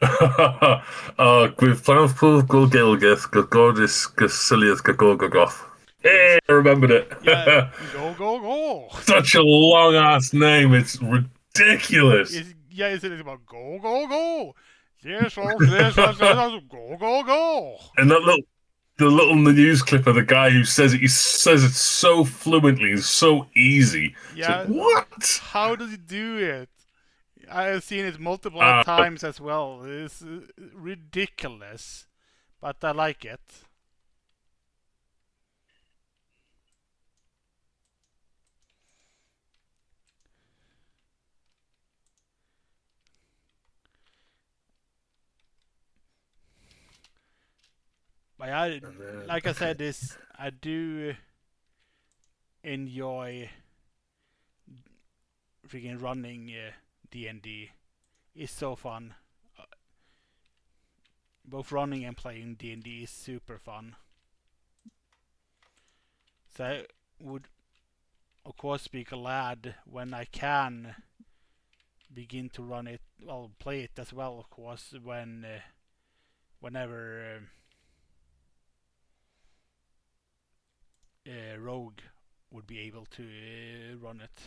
With Planful Gilgith, Gogordis, Gacilius, Gagogogoth. Hey, I remembered it. Yeah, go. Such a long ass name, it's ridiculous. It's about go. Yes, go. And the little news clip of the guy who says it, he says it so fluently, it's so easy. Yeah. Like, what? How does he do it? I have seen it multiple times as well. It's ridiculous, but I like it. But like I said, I do enjoy freaking running D&D. It's so fun. Both running and playing D&D is super fun. So I would, of course, be glad when I can begin to run it, well, play it as well, of course, whenever Rogue would be able to run it.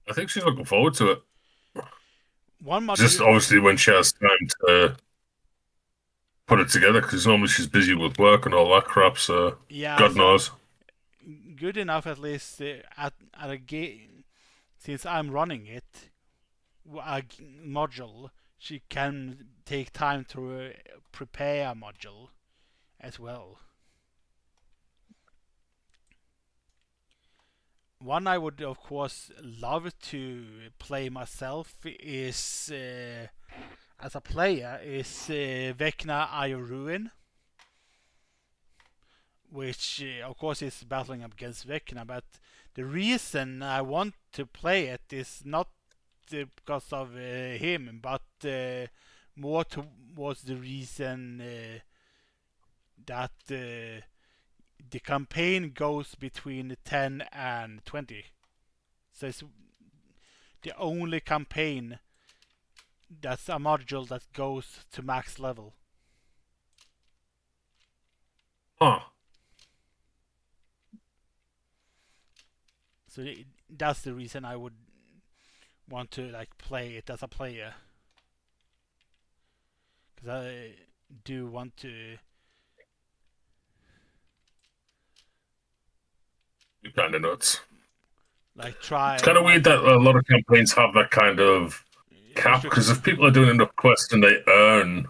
I think she's looking forward to it. One module, just obviously when she has time to put it together, because normally she's busy with work and all that crap. So yeah, God knows. Good enough, at least at a game. Since I'm running it, a module, she can take time to prepare a module as well. One I would, of course, love to play myself is, as a player, is Vecna Eye of Ruin, which, of course, is battling up against Vecna. But the reason I want to play it is not because of him, but more towards the reason that the campaign goes between 10 and 20. So it's the only campaign that's a module that goes to max level. Huh. So that's the reason I would want to like play it as a player. Because I do want to. You're kind of nuts. Like try. It's kind of weird that a lot of campaigns have that kind of cap, because if people are doing enough quests and they earn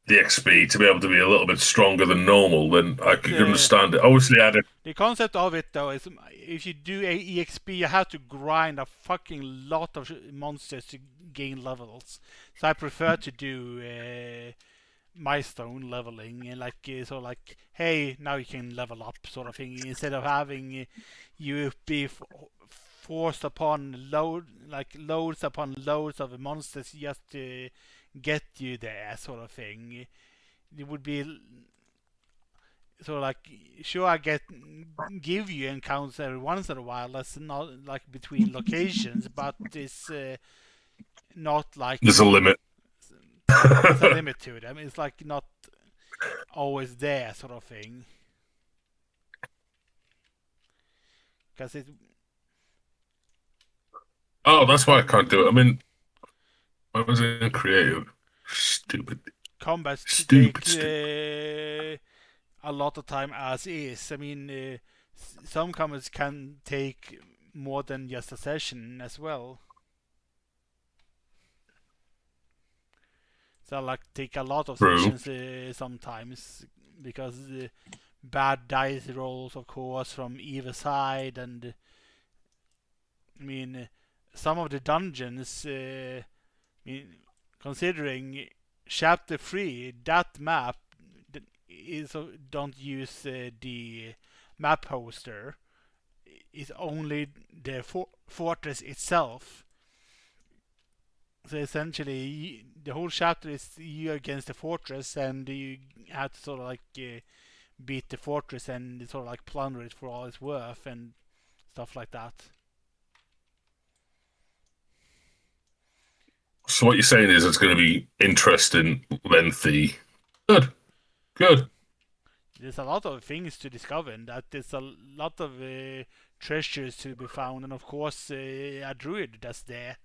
the XP to be able to be a little bit stronger than normal, then I could understand it. Obviously, the concept of it though is if you do a EXP, you have to grind a fucking lot of monsters to gain levels. So I prefer to do milestone leveling and like sort of like, hey, now you can level up sort of thing, instead of having you be forced upon loads upon loads of monsters just to get you there sort of thing. It would be sort of like, sure, I give you encounters every once in a while, that's not like between locations, but it's not like there's a limit. There's a limit to it. I mean, it's like not always there sort of thing. Because it. Oh, that's why I can't do it. I mean, I was in creative. Stupid. Combat Stupid. a lot of time as is. I mean, some combats can take more than just a session as well. So like take a lot of True. sessions sometimes because bad dice rolls, of course, from either side, and I mean some of the dungeons. I mean, considering chapter 3, that map is don't use the map hoster. It's only the fortress itself. So essentially, the whole chapter is you against the fortress, and you have to sort of like beat the fortress and sort of like plunder it for all it's worth and stuff like that. So what you're saying is it's going to be interesting, lengthy. Good, good. There's a lot of things to discover, and that there's a lot of treasures to be found, and of course a druid that's there.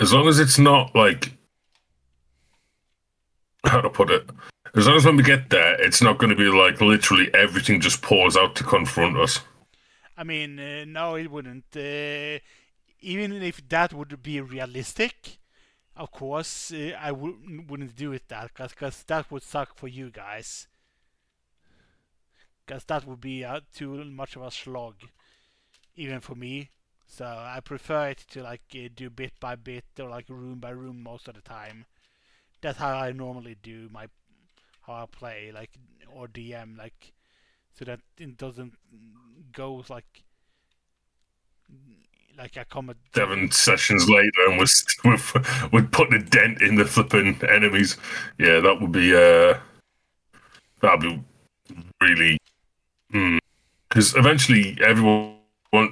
As long as it's not like, how to put it, as long as when we get there, it's not going to be like literally everything just pours out to confront us. I mean, no, it wouldn't. Even if that would be realistic, of course, I wouldn't do it that because that would suck for you guys. Because that would be too much of a slog, even for me. So I prefer it to like do bit by bit or like room by room most of the time. That's how I normally do how I play, like, or DM, like, so that it doesn't go like a combat. 7 sessions later, and we're putting a dent in the flipping enemies. Yeah, that would be that'd be really because eventually everyone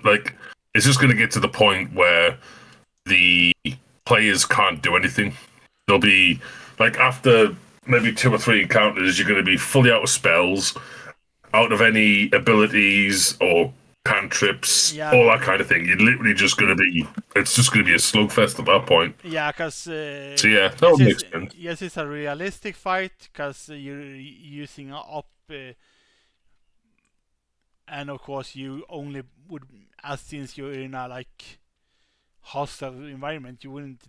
like it's just going to get to the point where the players can't do anything. They'll be like after maybe 2 or 3 encounters, you're going to be fully out of spells, out of any abilities or cantrips, Yeah, all that kind of thing. You're literally just going to be. It's just going to be a slugfest at that point. yeah, because So yeah, that yes, would make sense. yes, it's a realistic fight because you're using up, and of course you only would, as since you're in a like hostile environment, you wouldn't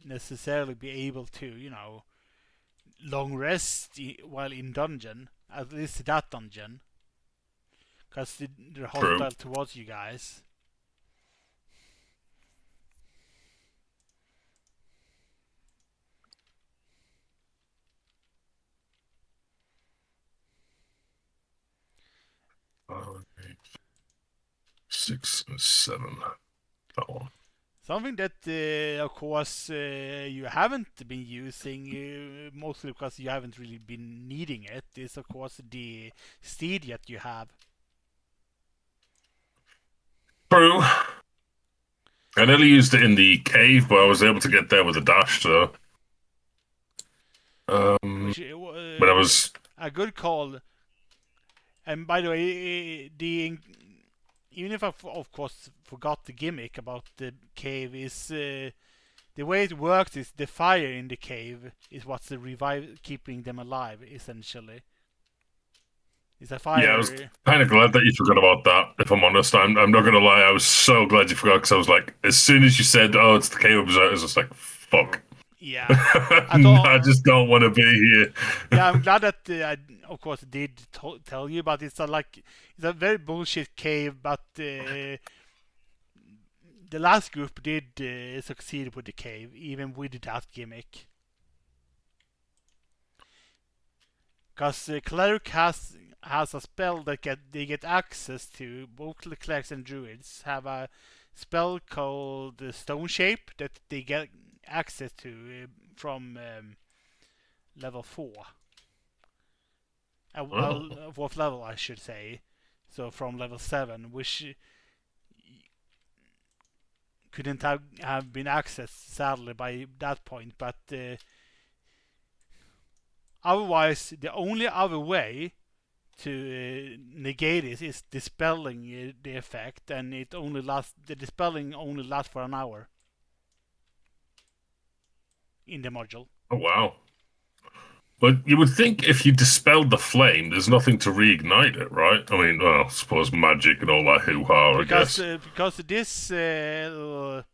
necessarily be able to, long rest while in dungeon. At least that dungeon, because they're True. hostile towards you guys. Five, 6, 7. That one. Something that, of course, you haven't been using, mostly because you haven't really been needing it, is of course the steed that you have. True. I nearly used it in the cave, but I was able to get there with a dash. So, Which when I was a good call. And by the way, even if I of course forgot the gimmick about the cave, is the way it works is the fire in the cave is what's the revive, keeping them alive essentially. It's a fire. yeah, I was kind of glad that you forgot about that. If I'm honest, I'm not gonna lie, I was so glad you forgot because I was like, as soon as you said, "Oh, it's the cave of Berserk," I was just like, "Fuck." Yeah, I just don't want to be here. yeah, I'm glad that I, of course, did tell you, but it's a very bullshit cave. But the last group did succeed with the cave, even with that gimmick. Because cleric has a spell that they get access to. Both the clerics and druids have a spell called Stone Shape that they get access to from level 4. Well, fourth level, I should say. So from level 7, which couldn't have been accessed sadly by that point. But otherwise, the only other way to negate it is dispelling the effect, and the dispelling only lasts for an hour in the module. Oh wow! But you would think if you dispelled the flame, there's nothing to reignite it, right? I mean, well, I suppose magic and all that hoo-ha, I guess. Because this little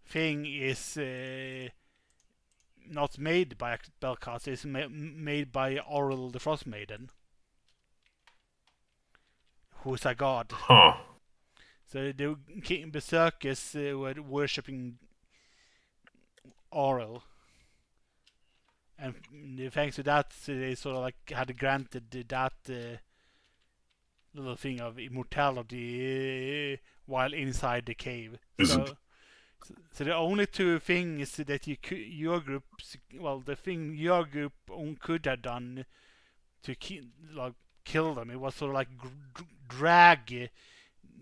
thing is not made by a spellcaster, it's made by Auril the Frost Maiden, who is a god. Huh. So the king berserkers were worshipping Auril, and thanks to that, they sort of like had granted that little thing of immortality while inside the cave. So the only two things that your group, well, the thing your group could have done to kill them, it was sort of like drag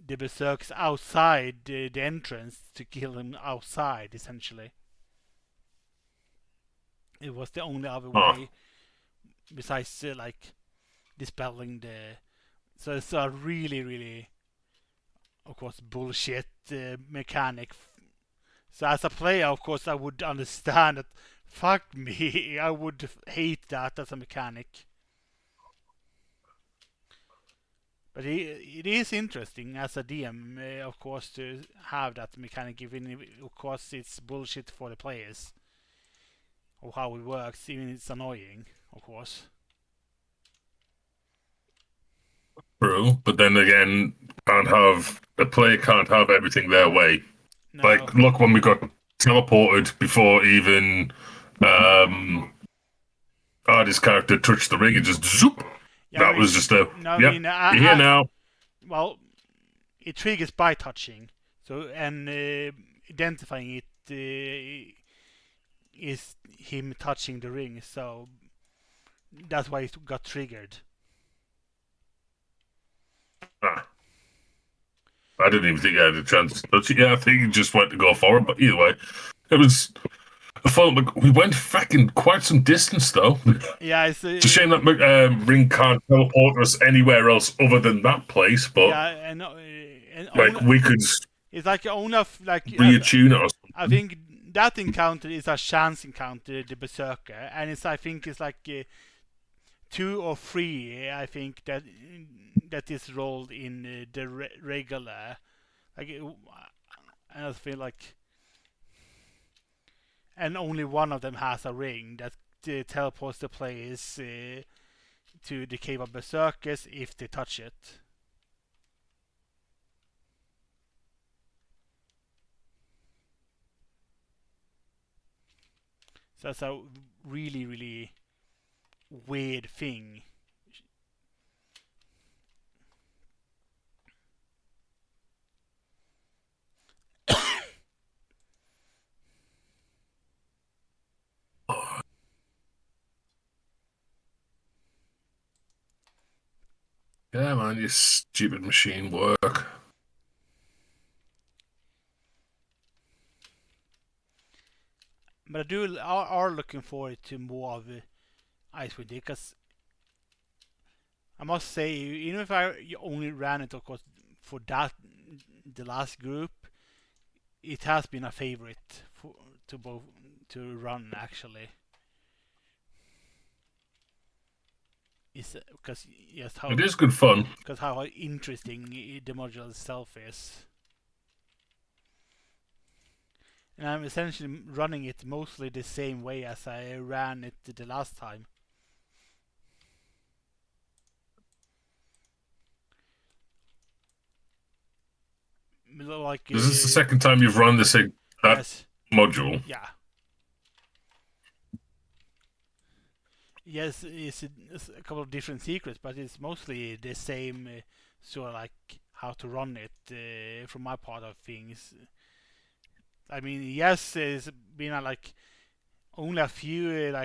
the berserkers outside the entrance to kill them outside, essentially. It was the only other way, besides like dispelling the. So it's a really, really, of course, bullshit mechanic. So as a player, of course, I would understand that. Fuck me, I would hate that as a mechanic. But it is interesting as a DM, of course, to have that mechanic, even if, of course, it's bullshit for the players. Of how it works, even it's annoying, of course. True, but then again, a player can't have everything their way. No. Like, look when we got teleported before even Artie's character touched the ring, it just zoop. Yeah, that was just a. No, yep, you're here now. Well, it triggers by touching. So, and identifying it is him touching the ring. So that's why it got triggered. I didn't even think I had a chance. But yeah, I think he just went to go forward. But either way, it was. We went fucking quite some distance though. Yeah, it's a shame that ring can't teleport us anywhere else other than that place. But yeah, and like we could. It's like only like reattune it or something. I think that encounter is a chance encounter, the berserker, and I think it's like 2 or 3. I think that is rolled in the regular. Like, and I feel like, and only one of them has a ring that teleports the players to the Cave of Berserkers if they touch it. So that's a really, really weird thing. Yeah, man, your stupid machine work. But I are looking forward to more of Icewind Dale, because I must say, even if I only ran it, of course, for that the last group, it has been a favorite to run actually. Is because yes, how it is good fun. Because how interesting the module itself is. And I'm essentially running it mostly the same way as I ran it the last time. Like, this is the second time you've run that yes. module. Yeah. Yes, it's a couple of different secrets, but it's mostly the same sort of like how to run it from my part of things. I mean, yes, it's been like only a few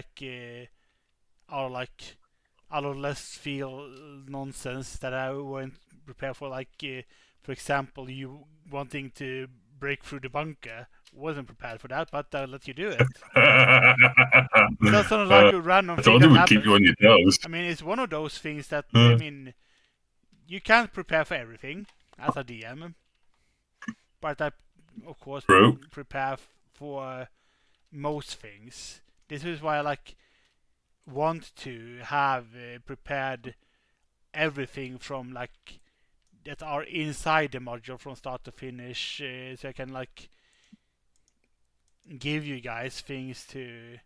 are like out of less feel nonsense that I weren't prepared for. Like, for example, you wanting to break through the bunker. Wasn't prepared for that, but I'll let you do it. That's not like a random thing. I told you we'd keep you on your toes. I mean, it's one of those things that I mean, you can't prepare for everything as a DM, but I, of course, prepare for most things. This is why I like want to have prepared everything from like that are inside the module from start to finish, so I can like give you guys things to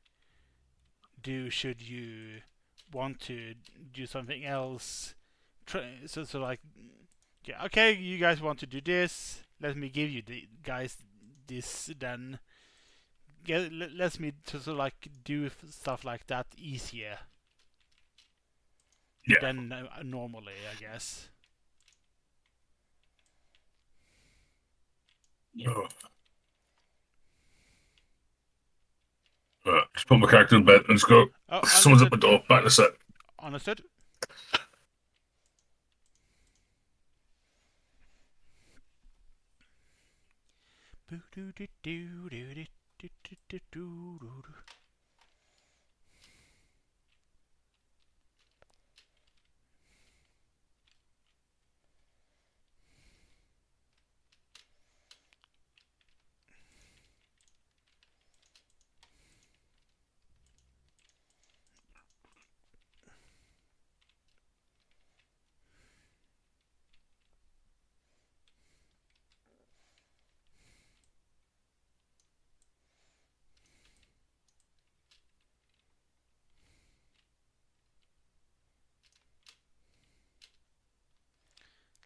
do should you want to do something else. So like, yeah, okay, you guys want to do this, let me give you the guys this, then lets me to sort of like do stuff like that easier Yeah. than normally, I guess. Oh. Just put my character in bed and just go. Oh, Someone's at understood. my door. Back in a sec. Understood.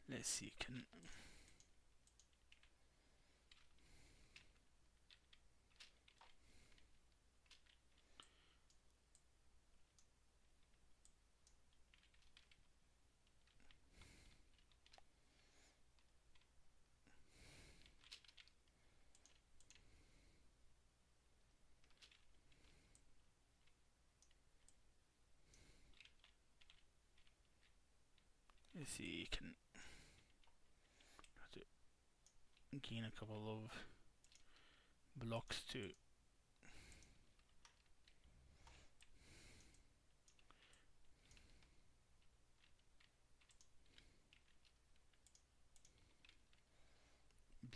Let's see, can let's see, can have to gain a couple of blocks to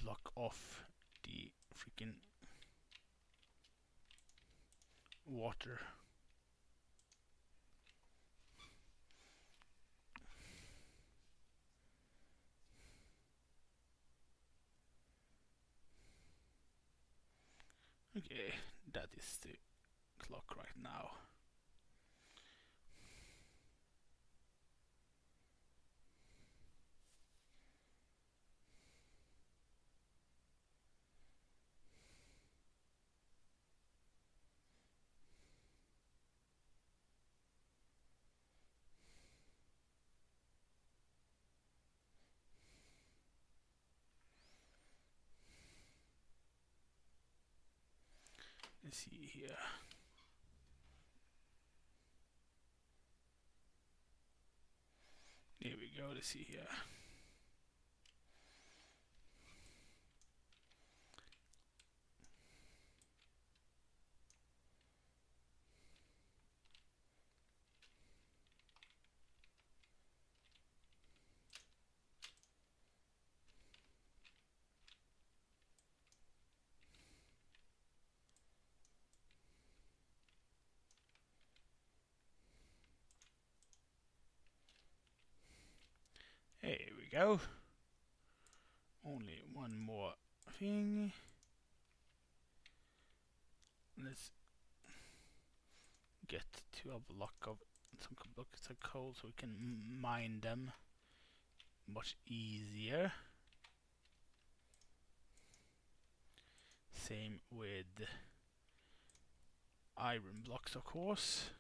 block off the freaking water. Okay, that is the clock right now. Let's see here. There we go, let's see here. There we go. Only one more thing. Let's get to a block of some blocks of coal so we can mine them much easier. Same with iron blocks, of course.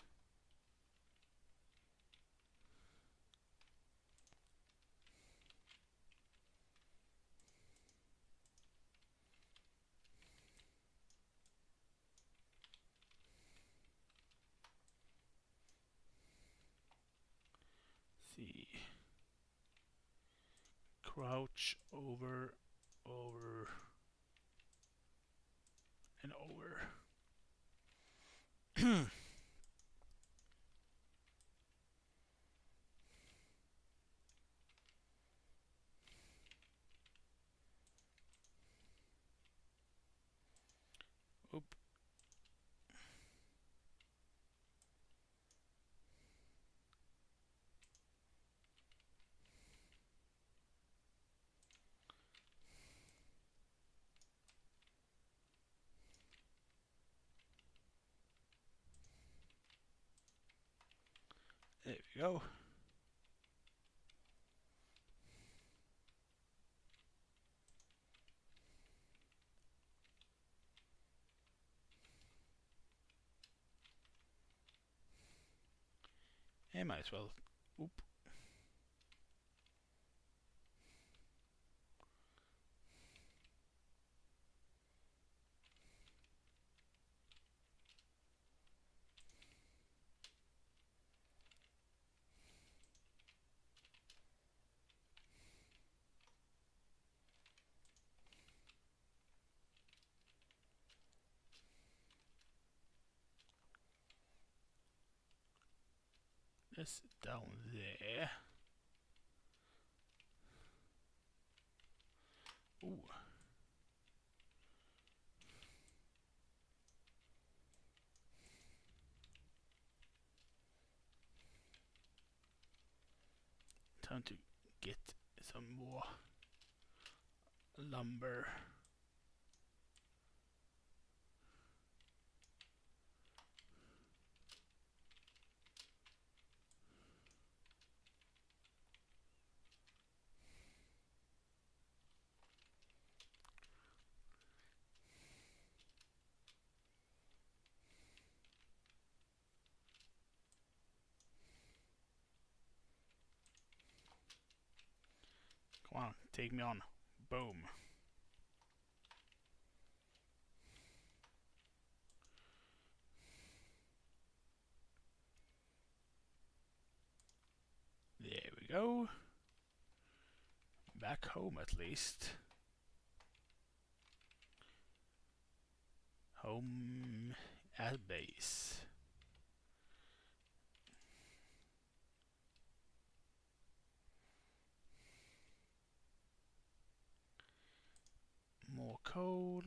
See, crouch over, over, and over. Oop. There we go. I might as well. Oop. This down there. Ooh. Time to get some more lumber. Come on, take me on. Boom. There we go. Back home at least. Home at base. More coal.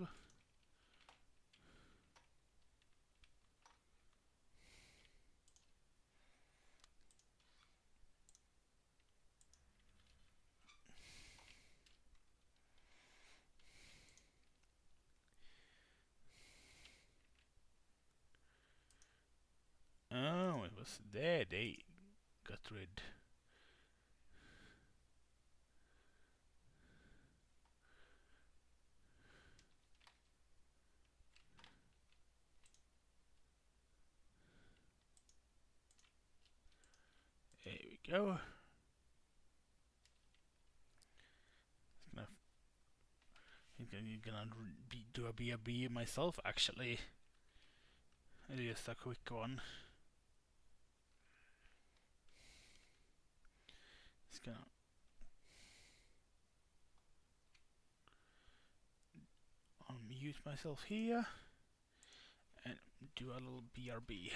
Oh, it was there they got rid. There we go. I'm gonna do a BRB myself actually. Just a quick one. Just gonna unmute myself here and do a little BRB.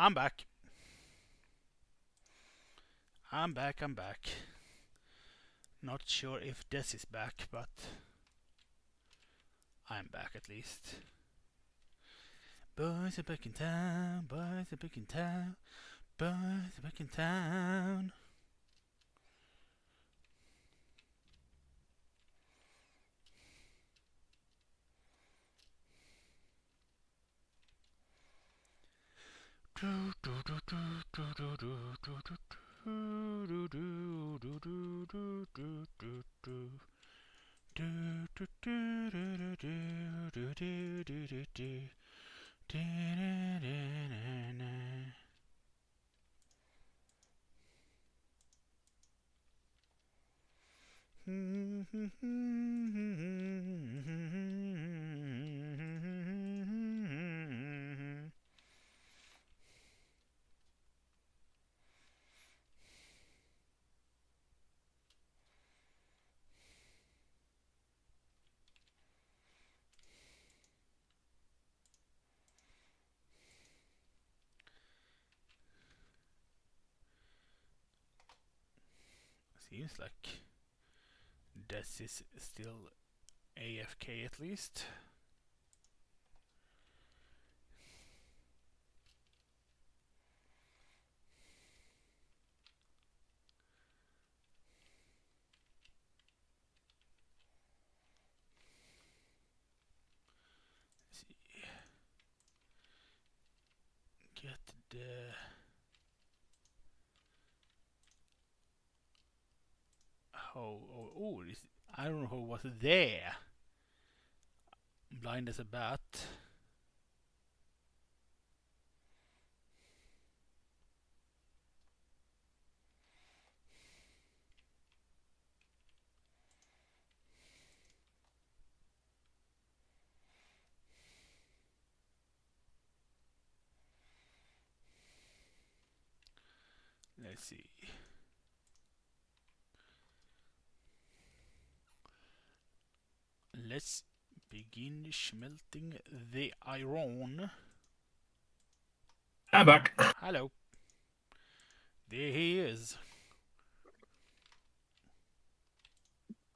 I'm back. I'm back, I'm back. Not sure if Des is back, but I'm back at least. Boys are back in town, boys are back in town, boys are back in town. Seems like Des is still AFK at least. Let's see. Get the I don't know who was there. Blind as a bat. Let's see. Let's begin smelting the iron. I'm back. Hello. There he is.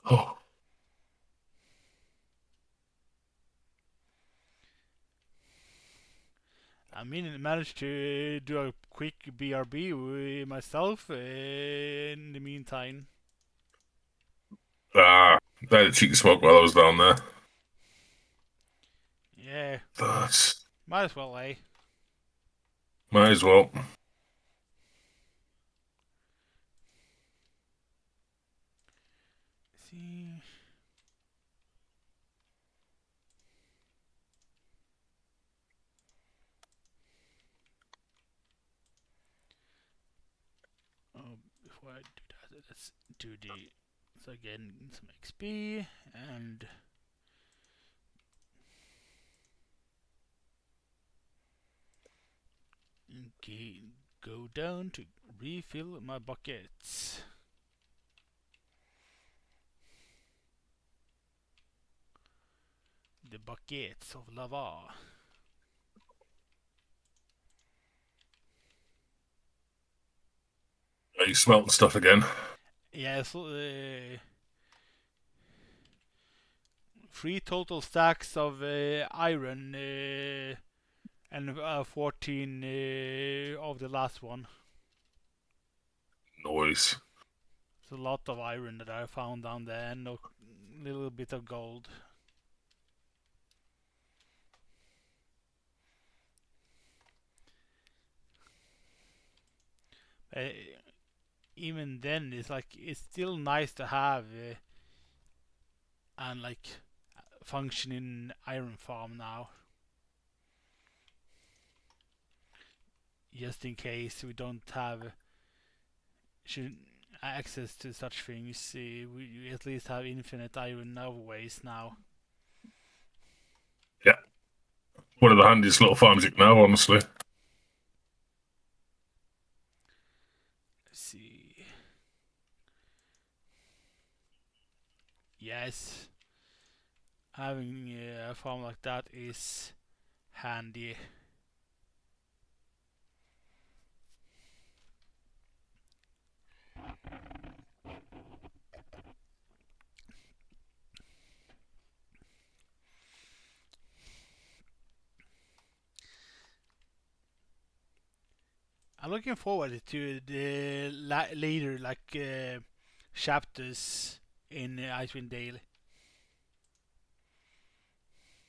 Oh, I managed to do a quick BRB with myself in the meantime. I had a cheeky smoke while I was down there. Yeah, That's might as well, eh? might as well. See. Before I do that, let's do the. So again, some XP and. Okay, go down to refill my buckets. The buckets of lava. Are you smelting stuff again? Yeah, so, 3 total stacks of iron and 14 of the last one. Noise. It's a lot of iron that I found down there and a little bit of gold. Even then, it's still nice to have and functioning iron farm now. Just in case we don't have access to such things, we at least have infinite iron ways now. Yeah. One of the handiest little farms you can have, honestly. Let's see. Yes, having a farm like that is handy. I'm looking forward to the later chapters in Icewind Dale.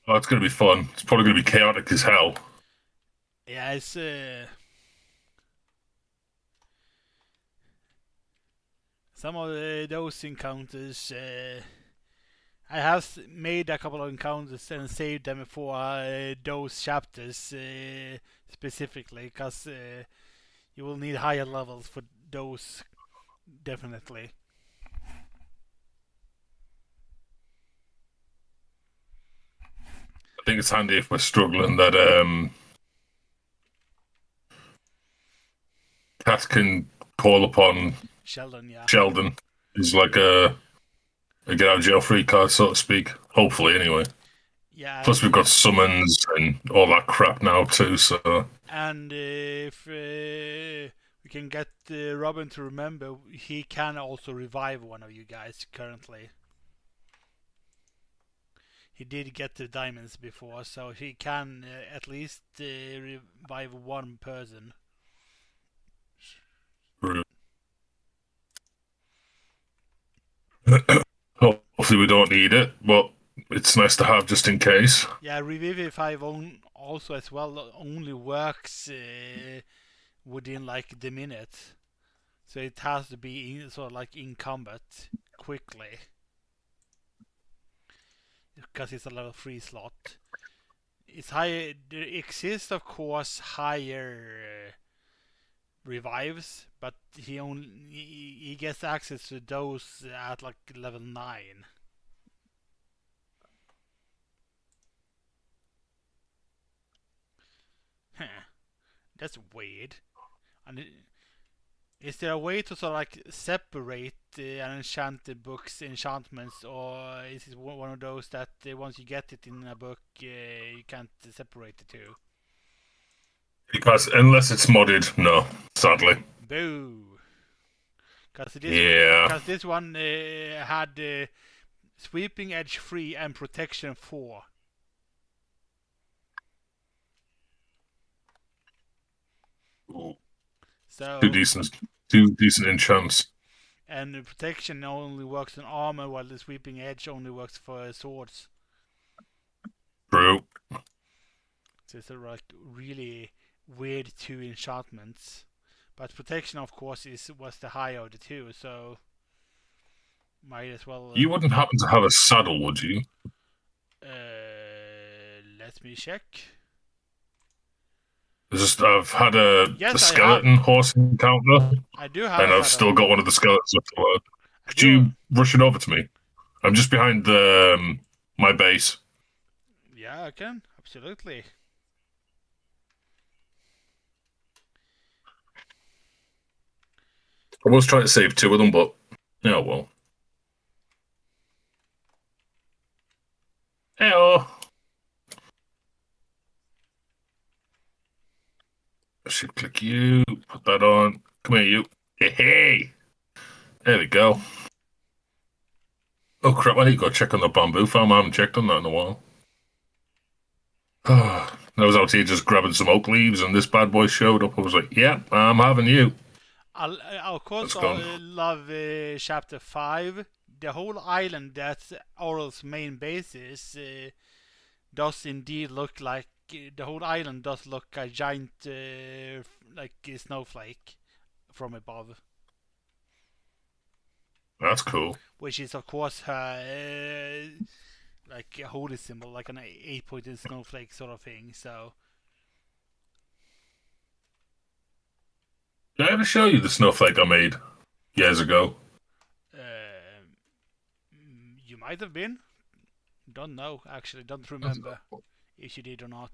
Oh, it's going to be fun. It's probably going to be chaotic as hell. Yeah, it's some of those encounters. I have made a couple of encounters and saved them for those chapters specifically, because you will need higher levels for those, definitely. I think it's handy if we're struggling that Cat can call upon Sheldon, yeah. Sheldon. Is like a get out of jail free card, so to speak. Hopefully, anyway. Yeah, Plus, we've got summons and all that crap now too. So, and if we can get Robin to remember, he can also revive one of you guys currently. He did get the diamonds before, so he can at least revive one person. hopefully, we don't need it, but it's nice to have just in case. Yeah, Revivify also as well only works within like the minute, so it has to be sort of like in combat quickly, because it's a level 3 slot. It's higher. There exists, of course, higher revives, but he gets access to those at like level 9. That's weird. And is there a way to sort of like separate an enchanted book's enchantments, or is it one of those that once you get it in a book, you can't separate the two? Because unless it's modded, no, sadly. Boo! Because Yeah. this one had Sweeping Edge 3 and Protection 4. So Two decent enchants. and the Protection only works on armor, while the Sweeping Edge only works for swords. True. So it's like really weird two enchantments. But Protection, of course, was the higher of the two, so might as well. You wouldn't happen to have a saddle, would you? Let me check. I've had the Yes, skeleton horse encounter, I do have. and a I've saddle. still got one of the skeletons left to learn. I Could do. you rush it over to me? I'm just behind the my base. Yeah, I can absolutely. I was trying to save two of them, but yeah, well. Heyo. I should click you. Put that on. Come here, you. Hey. There we go. Oh crap! I need to go check on the bamboo farm. I haven't checked on that in a while. I was out here just grabbing some oak leaves, and this bad boy showed up. I was like, "Yeah, I'm having you." I of course love chapter 5. The whole island that Oral's main base is does indeed look like the whole island does look a giant like a snowflake from above. That's cool. Which is of course her like a holy symbol, like an 8-pointed snowflake sort of thing. So Did I ever show you the snowflake I made years ago? you might have been. Don't know, actually. Don't remember if you did or not.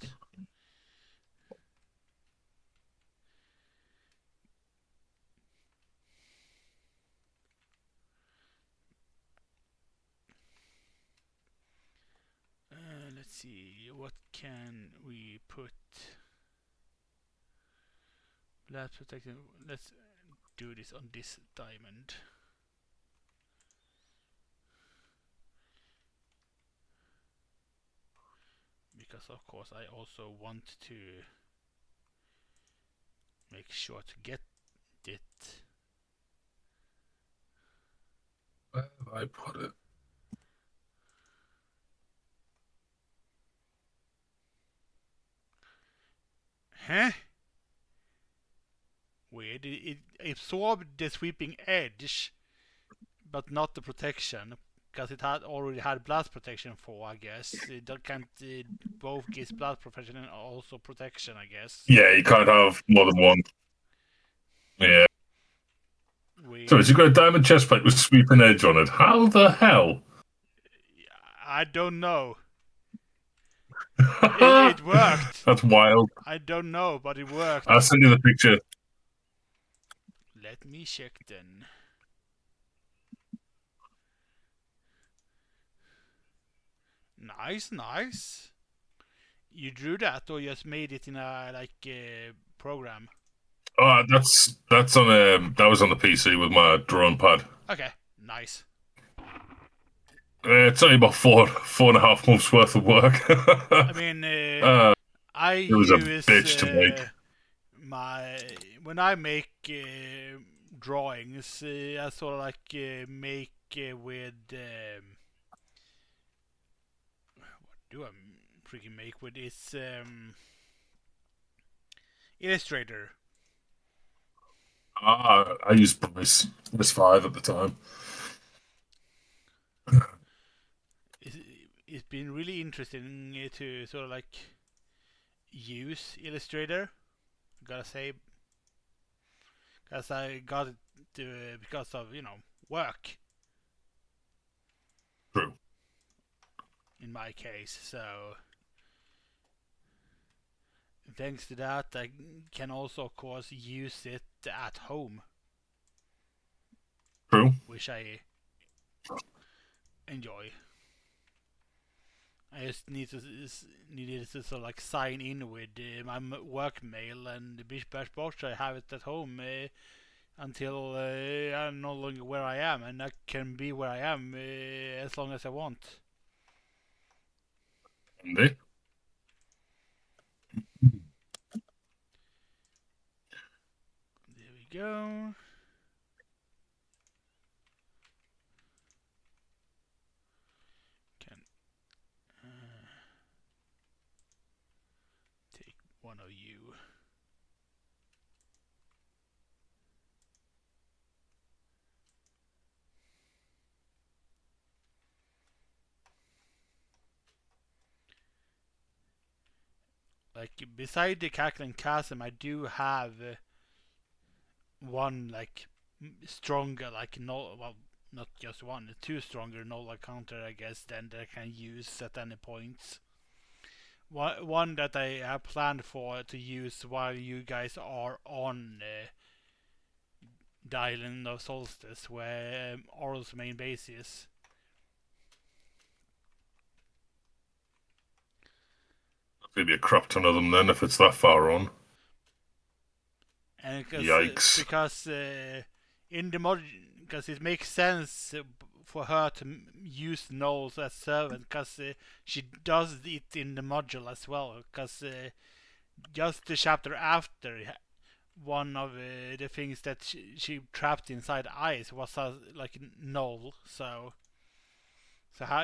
Let's see. What can we put? Blast protection. Let's do this on this diamond. Because of course I also want to Make sure to get it. Where have I put it? Huh? Weird. It absorbed the sweeping edge, but not the protection, because it had already had blast protection for. I guess it can't both give blast protection and also protection. I guess. Yeah, you can't have more than one. Yeah. Weird. So it's got a diamond chestplate with sweeping edge on it. How the hell? I don't know. It worked. That's wild. I don't know, but it worked. I'll send you the picture. Let me check then. Nice, nice. You drew that or just made it in a program? Oh, that's on that was on the PC with my drone pad. Okay, nice. It's only about 4.5 months worth of work. I mean, I it was a use bitch to make. when I make drawings, I sort of make with what do I freaking make with? It's Illustrator. I used Bliss 5 at the time. It's been really interesting to sort of use Illustrator. Gotta say, because I got it because of work. True. In my case, so thanks to that, I can also, of course, use it at home. True. Which I enjoy. I just needed to sort of sign in with my work mail and the Bish Bash Box. I have it at home until I'm no longer where I am, and I can be where I am as long as I want. Andy? There we go. Can take one of you. Beside the Cackling Chasm, I do have one stronger, well, not just one, two stronger Nola counter, I guess, than that I can use at any point. One that I have planned for to use while you guys are on the island of Solstice, where Oral's main base is. Maybe a crap ton of them then if it's that far on. And Yikes. Because in the mod, because it makes sense for her to use Knowles as servant, because she does it in the module as well. Because just the chapter after, one of the things that she trapped inside ice was Knoll. So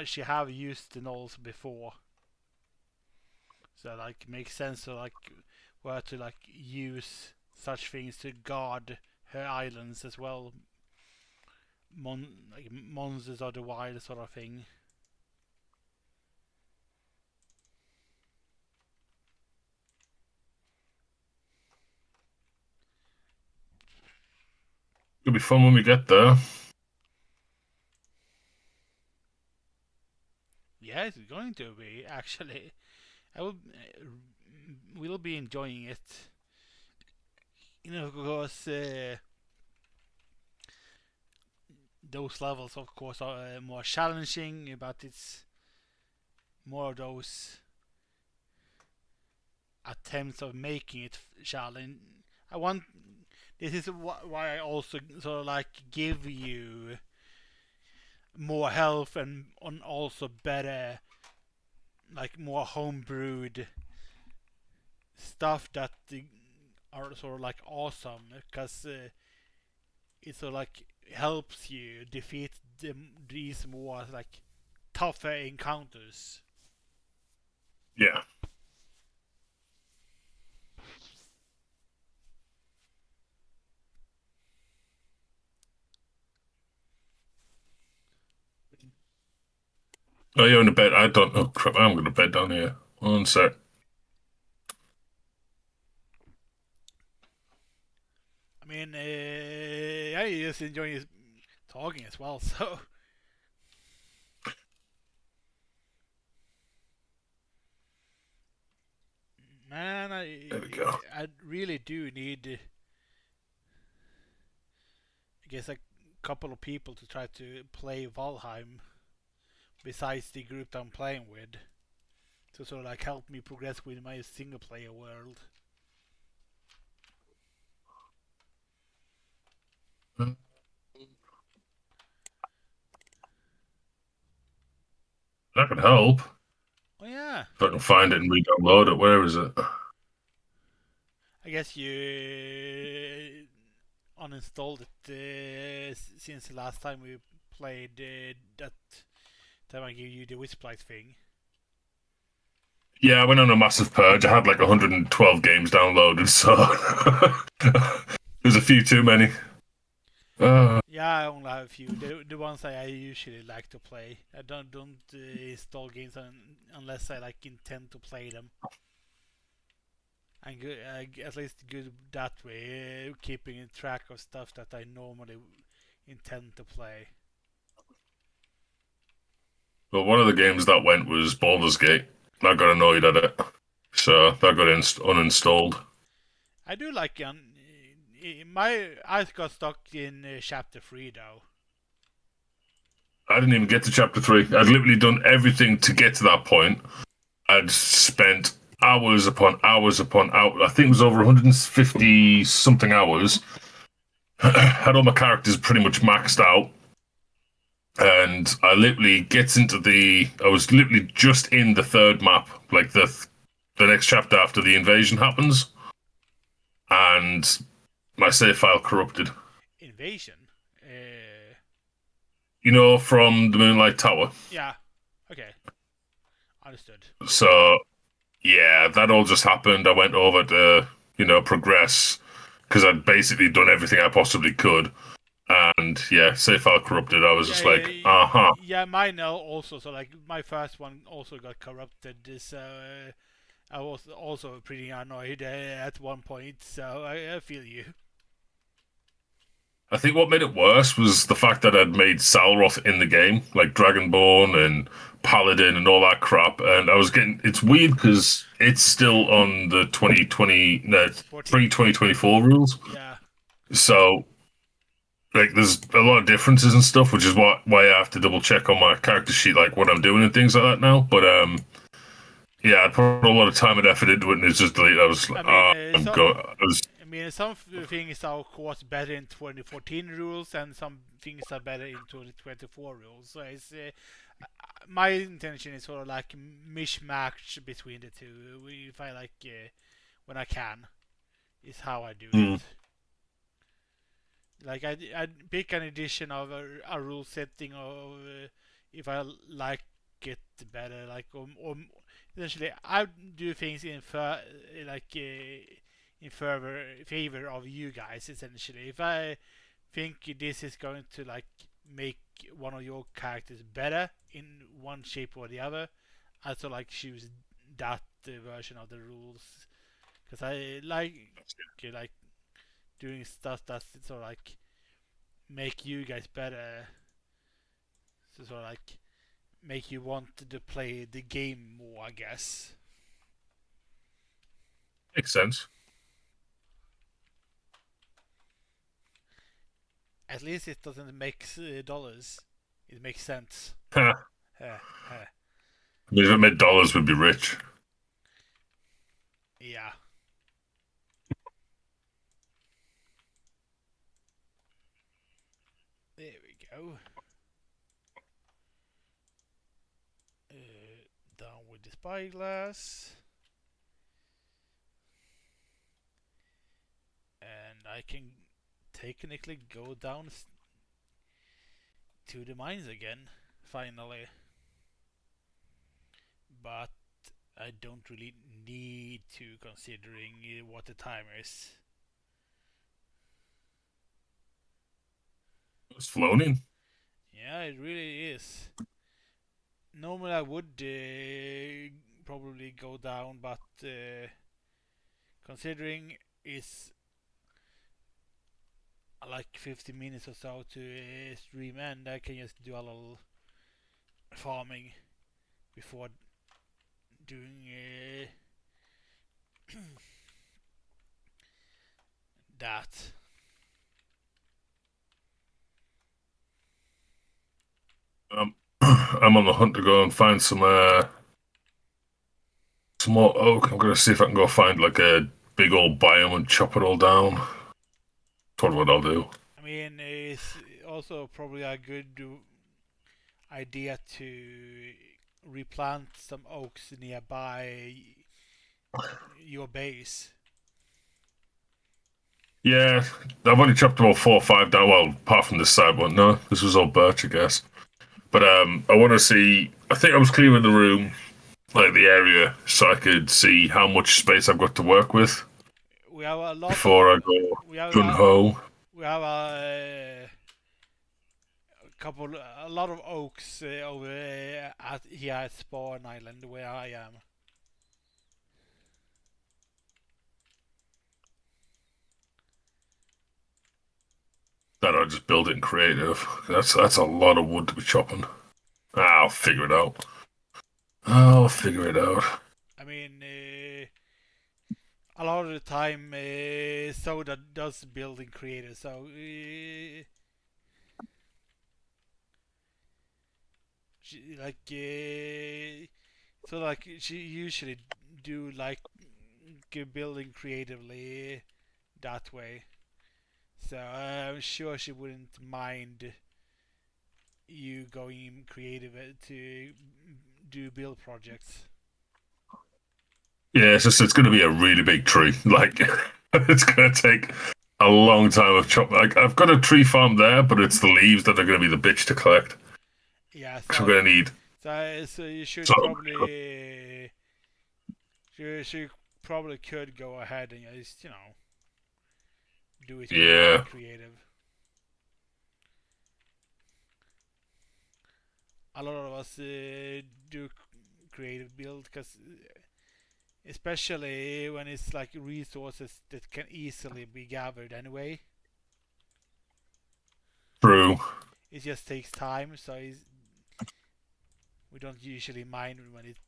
she have used the Knolls before. So makes sense to where to use such things to guard her islands as well. Monsters of the wild sort of thing. It'll be fun when we get there. Yeah, it's going to be actually. We'll be enjoying it. Of course, those levels, of course, are more challenging, but it's more of those attempts of making it challenging. This is why I also sort of give you more health and also better, more homebrewed stuff that are sort of like awesome because it sort of like helps you defeat these more like tougher encounters. Yeah. Oh, you're in the bed. I don't. Oh crap! I'm going to bed down here. One sec. I mean, I just enjoy talking as well. So, man, There we go. I really do need, I guess, a couple of people to try to play Valheim besides the group that I'm playing with to sort of like help me progress with my single player world. That could help. Oh yeah, If I can find it and re-download it. Where is it? I guess you uninstalled it since the last time we played that time I gave you the Wisplight thing. Yeah, I went on a massive purge. I had like 112 games downloaded, so there's a few too many. Yeah, I only have a few. The ones that I usually like to play. I don't install games unless I like intend to play them. And good, at least good that way, keeping track of stuff that I normally intend to play. Well, one of the games that went was Baldur's Gate. I got annoyed at it, so that got uninstalled. I do like I got stuck in chapter 3 though. I didn't even get to chapter 3. I'd literally done everything to get to that point. I'd spent hours upon hours upon hours. I think it was over 150 something hours. Had all my characters pretty much maxed out. And I literally gets into I was literally just in the third map, like the next chapter after the invasion happens. And my save file corrupted. Invasion? You know, from the Moonlight Tower. Yeah. Okay. Understood. So, yeah, that all just happened. I went over to, progress because I'd basically done everything I possibly could. And yeah, save file corrupted. I was Yeah, just yeah, like, uh huh. yeah. Mine also. So like my first one also got corrupted. So I was also pretty annoyed at one point. So I feel you. I think what made it worse was the fact that I'd made Salroth in the game, like Dragonborn and Paladin and all that crap. And I was getting, it's weird because it's still on the 2020, no, 14. pre-2024 rules. Yeah. So, like, there's a lot of differences and stuff, which is why I have to double check on my character sheet, like what I'm doing and things like that now. But, yeah, I put a lot of time and effort into it, and it's just deleted. I was like, I mean, some things are of course better in 2014 rules, and some things are better in 2024 rules. So it's my intention is sort of like mishmash between the two. If I like when I can, is how I do it. Like I pick an edition of a rule setting of if I like it better. Like or essentially I do things in in favor of you guys. Essentially, if I think this is going to like make one of your characters better in one shape or the other, I sort of like choose that version of the rules because I like doing stuff that's sort of like make you guys better. So sort of like make you want to play the game more, I guess. makes sense. At least it doesn't make dollars. It makes sense. If it made dollars, we'd be rich. Yeah. There we go. Down with the spyglass. and I can technically go down to the mines again, finally. But I don't really need to, considering what the time is. It's flown in. Yeah, it really is. Normally I would probably go down, but considering it's like 50 minutes or so to stream end, I can just do a little farming before doing that. I'm on the hunt to go and find some more oak. I'm gonna see if I can go find like a big old biome and chop it all down. That's what I'll do. I mean, it's also probably a good idea to replant some oaks nearby your base. Yeah, I've only chopped about 4 or 5 down. Well, apart from this side one, no, this was all birch, I guess. But I want to see. I think I was clearing the room, like the area, so I could see how much space I've got to work with. We have a lot before I go gun ho. We have a lot of oaks over here at Spawn Island, where I am. Then I'll just build it in creative. That's a lot of wood to be chopping. I'll figure it out. I'll figure it out. I mean, a lot of the time, Soda does build in creative, so she usually do like building creatively that way. So I'm sure she wouldn't mind you going creative to do build projects. Yeah, it's going to be a really big tree. Like it's going to take a long time of chopping. Like I've got a tree farm there, but it's the leaves that are going to be the bitch to collect. Yeah, so we're going to need. So you should probably. She probably could go ahead and just do it. Yeah. Creative. A lot of us do creative build because, especially when it's like resources that can easily be gathered anyway. True. It just takes time, so we don't usually mind when it's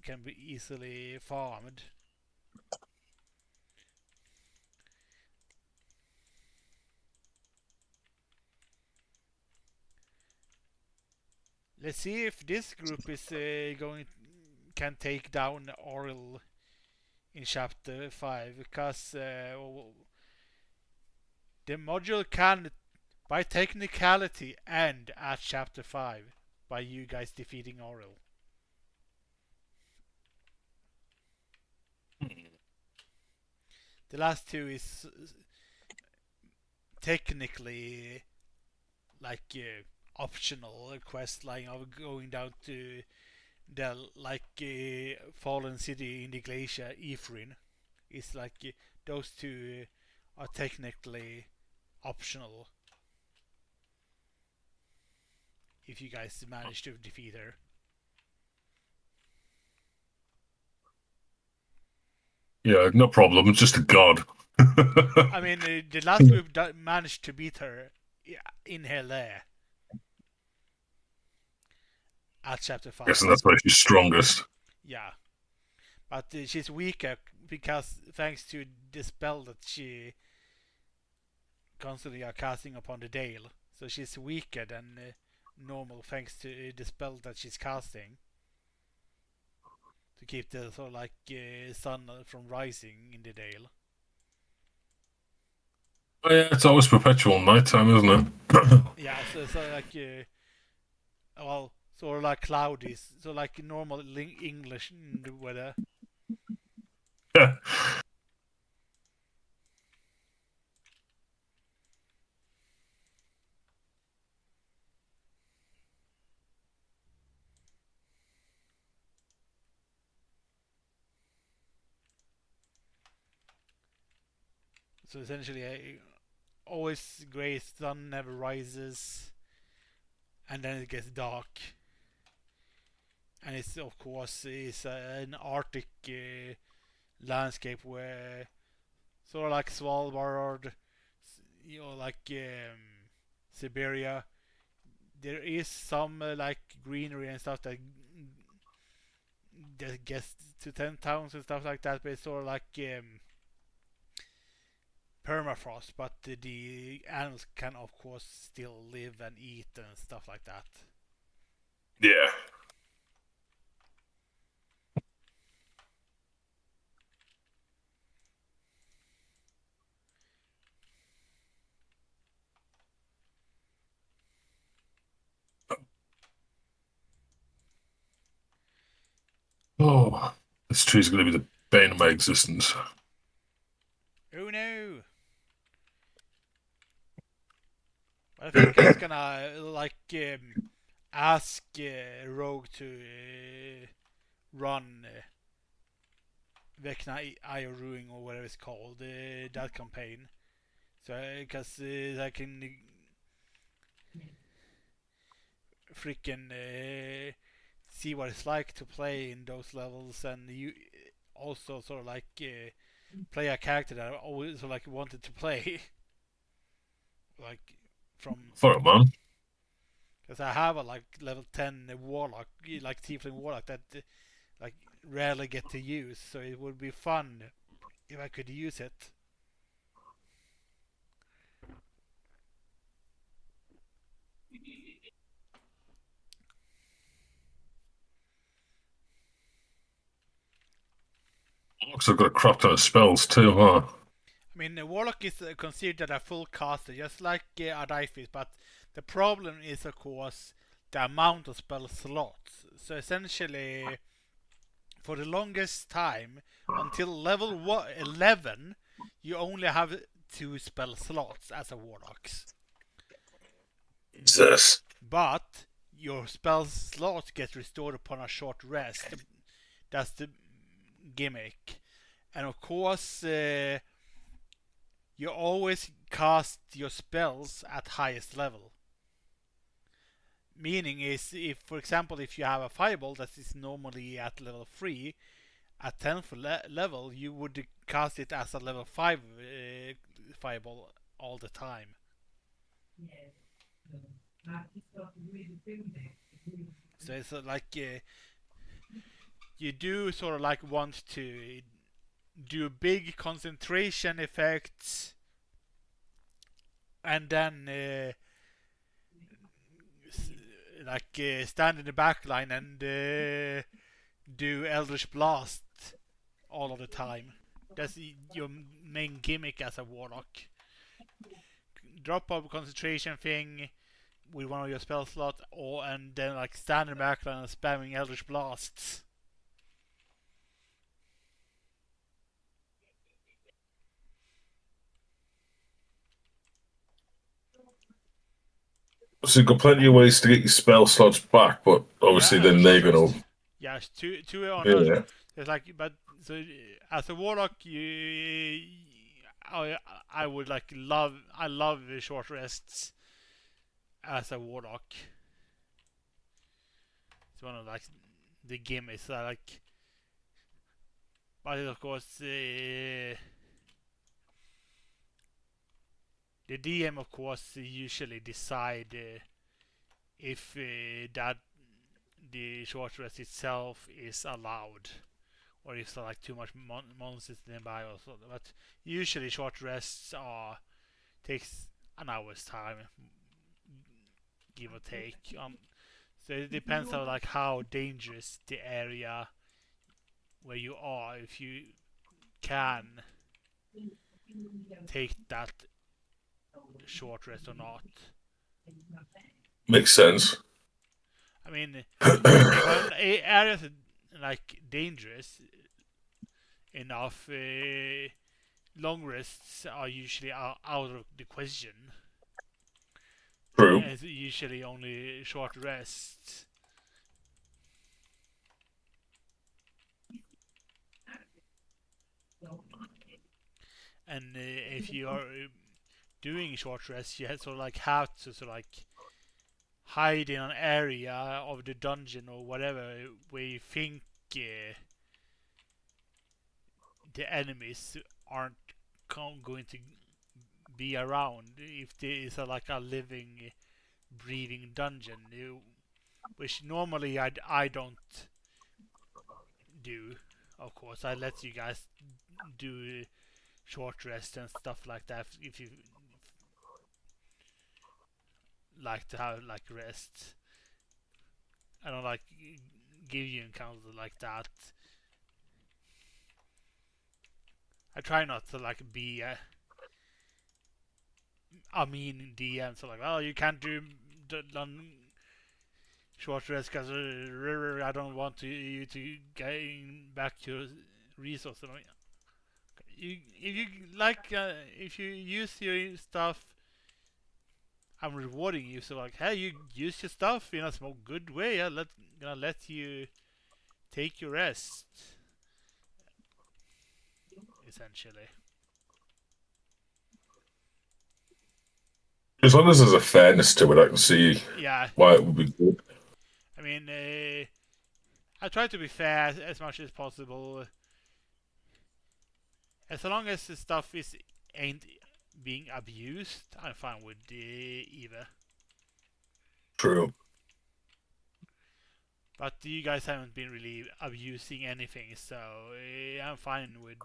can be easily farmed. Let's see if this group is can take down Auril in chapter 5, because the module can, by technicality, end at chapter 5 by you guys defeating Auril. The last two is technically like optional quest line of going down to the fallen city in the glacier, Ephrin. It's like those two are technically optional if you guys manage to defeat her. Yeah, no problem. It's just a god. I mean, the last group managed to beat her in her lair at chapter 5. Guessing that's why she's strongest. Yeah, but she's weaker because thanks to the spell that she constantly are casting upon the Dale, so she's weaker than normal thanks to the spell that she's casting to keep the sort of sun from rising in the Dale. Oh yeah, it's always perpetual nighttime, isn't it? Yeah, so well, sort of like cloudy, so like normal English weather. Yeah. So essentially, always gray, sun never rises, and then it gets dark. And it's of course an Arctic landscape where sort of like Svalbard, like Siberia. There is some like greenery and stuff that gets to 10 towns and stuff like that, but it's sort of like permafrost. But the animals can of course still live and eat and stuff like that. Yeah. Oh, this tree's going to be the bane of my existence. Oh no! I think I was gonna like ask Rogue to run Vecna Eye of Ruin or whatever it's called, that campaign. So, because I can freaking see what it's like to play in those levels, and you also sort of like play a character that I always sort of like wanted to play, like from For a man. because I have a like level 10 warlock, like tiefling warlock that like rarely get to use. So it would be fun if I could use it. Looks like I've got a crap ton of spells too, huh? I mean, the warlock is considered a full caster, just like Ardife, but the problem is, of course, the amount of spell slots. So essentially, for the longest time, until level 11, you only have 2 spell slots as a warlock. Jesus. But your spell slots get restored upon a short rest. That's the gimmick. And of course, you always cast your spells at highest level. Meaning is, if for example, if you have a fireball that is normally at level 3, at 10th level, you would cast it as a level 5 fireball all the time. So it's like you do sort of like want to do big concentration effects, and then like stand in the back line and do Eldritch Blast all of the time. That's your main gimmick as a warlock. Drop a concentration thing with one of your spell slots, and then like stand in the back line and spamming Eldritch Blasts. So you've got plenty of ways to get your spell slots back, but obviously Yeah, then they're going to. yeah, two on us. Yeah. It's like, but so as a warlock, I would like I love the short rests as a warlock. It's one of like the gimmicks I like. But of course, the DM of course usually decide if that the short rest itself is allowed, or if there like too much monsters nearby or so. But usually short rests takes an hour's time, give or take. So it depends on like how dangerous the area where you are, if you can take that short rest or not. Makes sense. I mean, if an area is like dangerous enough, long rests are usually out of the question. True. It's usually only short rests. and if you are doing short rest, you sort of like have to sort of like hide in an area of the dungeon or whatever where you think the enemies aren't going to be around. If there is like a living, breathing dungeon, which normally I don't do. Of course, I let you guys do short rest and stuff like that if you like to have like rest. I don't like give you encounters like that. I try not to like be a mean DM, so like, oh, you can't do short rest because I don't want you to gain back your resources. If you like, if you use your stuff, I'm rewarding you. So like, hey, you use your stuff in a small good way. Gonna let you take your rest, essentially. As long as there's a fairness to it, I can see Yeah, why it would be good. I mean, I try to be fair as much as possible. As long as the stuff is ain't being abused, I'm fine with either. True. But you guys haven't been really abusing anything, so I'm fine with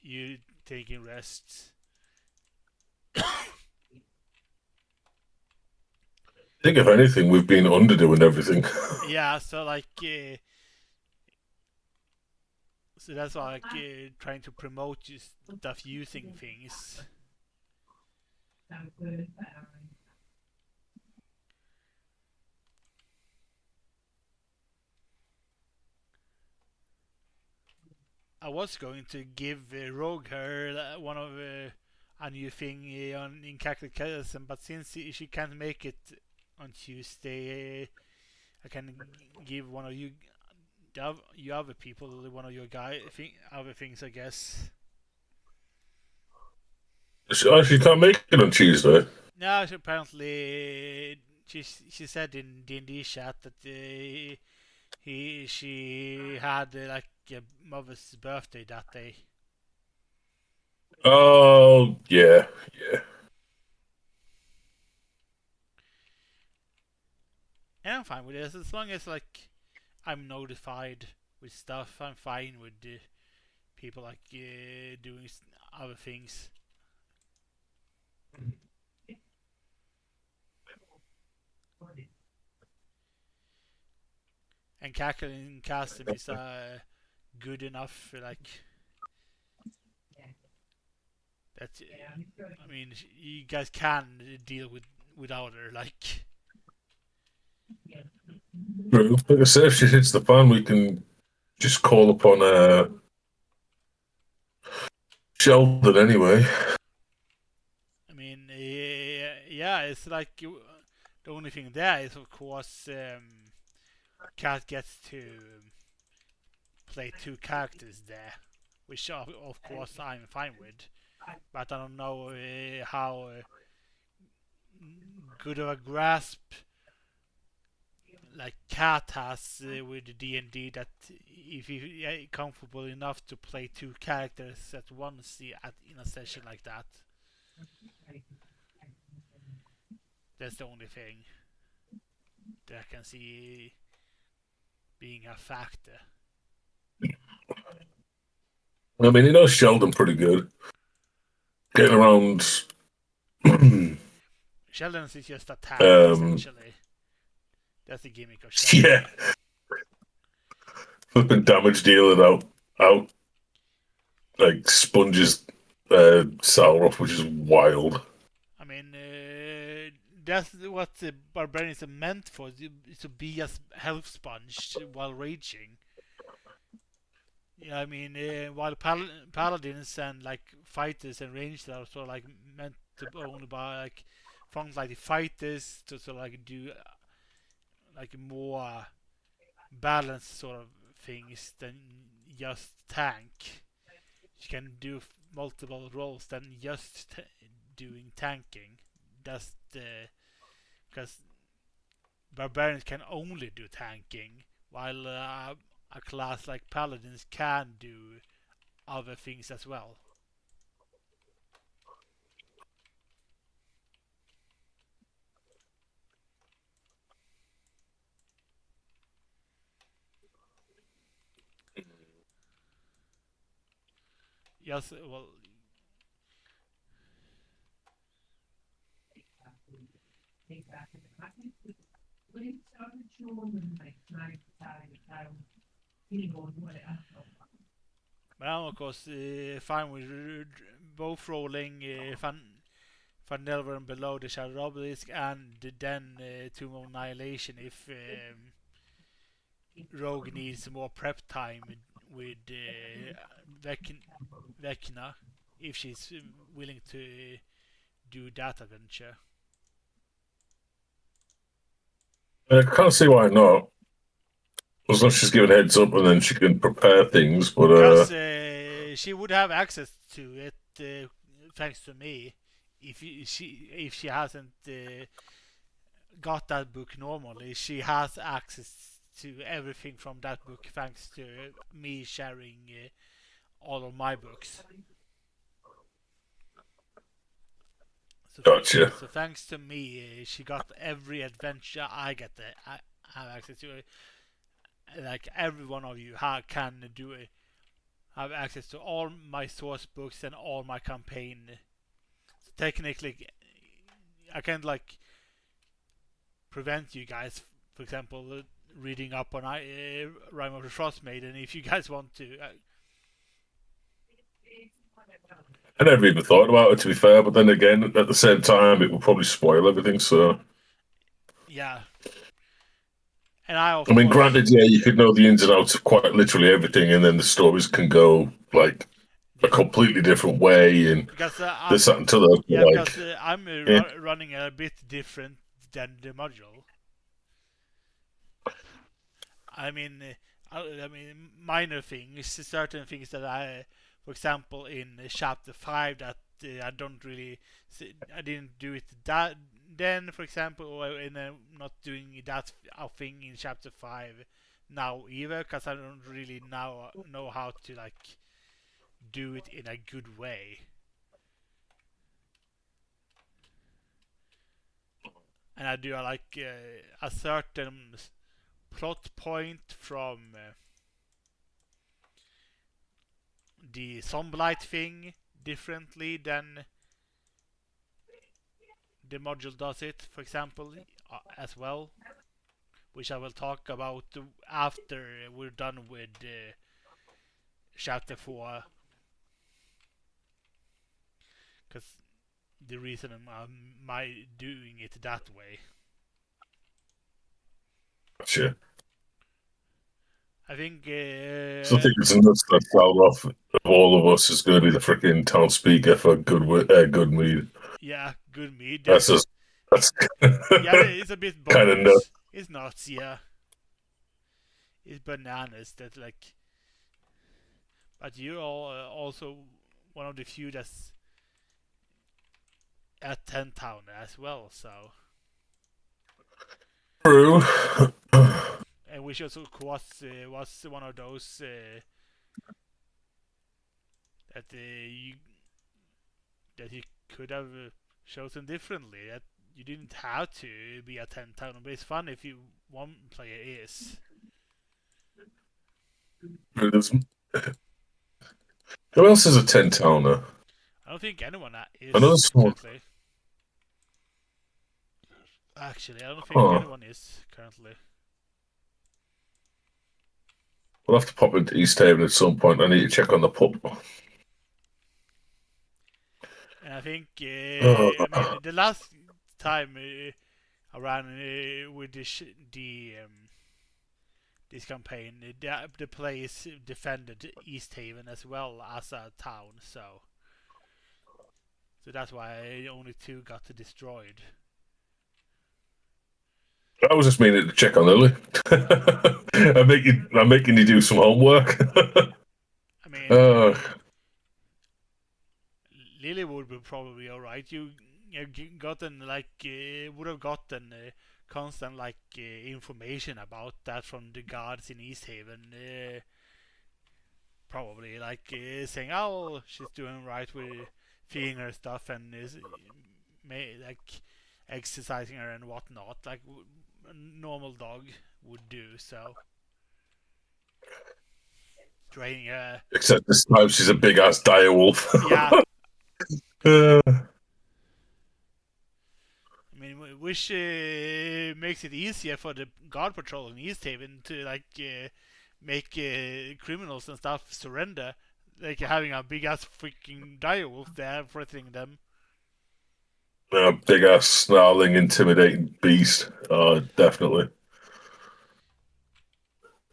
you taking rests. I think if anything, we've been underdoing everything. Yeah, so like, so that's why like trying to promote stuff using things. I was going to give Rogue her one of a new thing in Cataclysm, but since she can't make it on Tuesday, I can give one of you other people one of your other things, I guess. She can't make it on Tuesday. No, apparently she said in D&D chat that she had like a mother's birthday that day. Oh, yeah, yeah. And I'm fine with this as long as like I'm notified with stuff. I'm fine with people like doing other things. And cackling custom is good enough. Like that. I mean, you guys can deal without her. Like. True. Like I said, if she hits the fan, we can just call upon Sheldon anyway. I mean, yeah, it's like the only thing there is, of course, Cat gets to play two characters there, which of course I'm fine with. But I don't know how good of a grasp like Cat has with D&D that if you're comfortable enough to play two characters at once in a session like that. That's the only thing that I can see being a factor. I mean, he knows Sheldon pretty good. Getting around. Sheldon's is just a tank, essentially. That's the gimmick of Sheldon. Yeah. Flipping damage dealer out like sponges Sauron, which is wild. I mean, that's what the barbarians are meant for, to be a health sponge while raging. Yeah, I mean, while paladins and like fighters and rangers are sort of like meant to only by like frontline fighters to sort of like do like more balanced sort of things than just tank. You can do multiple roles than just doing tanking. That's the because barbarians can only do tanking, while a class like paladins can do other things as well. Yes, well, but I'm of course fine with both rolling Van Delver below the Shadow Obelisk and then Tomb of Annihilation if Rogue needs more prep time with Vecna if she's willing to do that adventure. I can't see why not. As long as she's given heads up and then she can prepare things. But Because she would have access to it thanks to me if she hasn't got that book normally. She has access to everything from that book thanks to me sharing all of my books. Gotcha. So thanks to me, she got every adventure I get. I have access to it. Like every one of you can do it. Have access to all my source books and all my campaign. So technically, I can't like prevent you guys, for example, reading up on Rime of the Frost Maiden if you guys want to. I never even thought about it, to be fair. But then again, at the same time, it will probably spoil everything. So, Yeah. And I mean, granted, yeah, you could know the ins and outs of quite literally everything, and then the stories can go like a completely different way, and because this, that, and to that. yeah, like, because I'm running a bit different than the module. I mean, minor things, certain things that for example, in chapter 5 that I don't really, I didn't do it that then, for example, or in not doing that thing in chapter 5 now either, because I don't really now know how to like do it in a good way. And I do like a certain plot point from the Zomblight thing differently than the module does it, for example, as well, which I will talk about after we're done with chapter 4. Because the reason I'm doing it that way. gotcha. I think. So I think it's nuts that fell off of all of us is going to be the freaking town speaker for Goodmead. Yeah, Goodmead. That's just that's yeah, it's a bit kind of nuts. bonkers. It's nuts, yeah. It's bananas that like. But you're also one of the few that's at 10 town as well, so. True. And which also was one of those that you could have chosen differently. That you didn't have to be a 10 town, but it's fun if you one player is. Who else is a 10 towner? I don't think anyone is Another small. currently. Actually, I don't think anyone is currently. We'll have to pop into East Haven at some point. I need to check on the pub. And I think I mean the last time I ran with this campaign, the place defended East Haven as well as a town, so that's why only 2 got destroyed. I was just meaning to check on Lily. I'm making you do some homework. I mean, Lily would be probably alright. You gotten like would have gotten constant like information about that from the guards in East Haven. Probably like saying, "Oh, she's doing right with feeding her stuff and is like exercising her and whatnot, like a normal dog would do." So training her, Except this time she's a big ass dire wolf. yeah. Uh, I mean, which makes it easier for the guard patrol in East Haven to like make criminals and stuff surrender, like having a big ass freaking direwolf there threatening them. big ass snarling, intimidating beast. Definitely.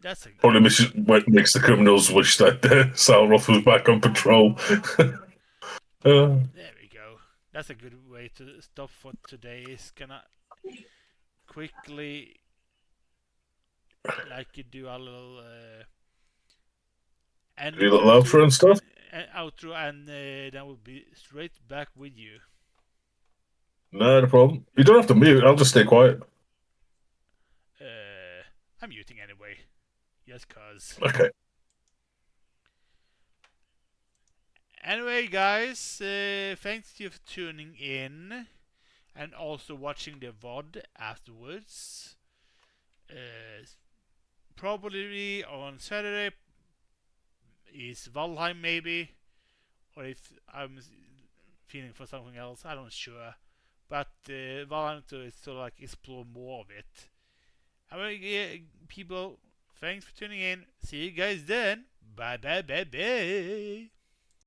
That's a Probably makes the criminals wish that Salroth was back on patrol. There we go. That's a good way to stop for today. Is gonna quickly like do a little and Do a little outro and stuff. Outro, and then we'll be straight back with you. No problem. You don't have to mute. I'll just stay quiet. I'm muting anyway. Yes, cause. Okay. Anyway, guys, thanks you for tuning in and also watching the VOD afterwards. Probably on Saturday is Valheim, maybe, or if I'm feeling for something else, I'm not sure. But Valheim to sort of like explore more of it. Anyway, people, thanks for tuning in. See you guys then. Bye bye bye bye.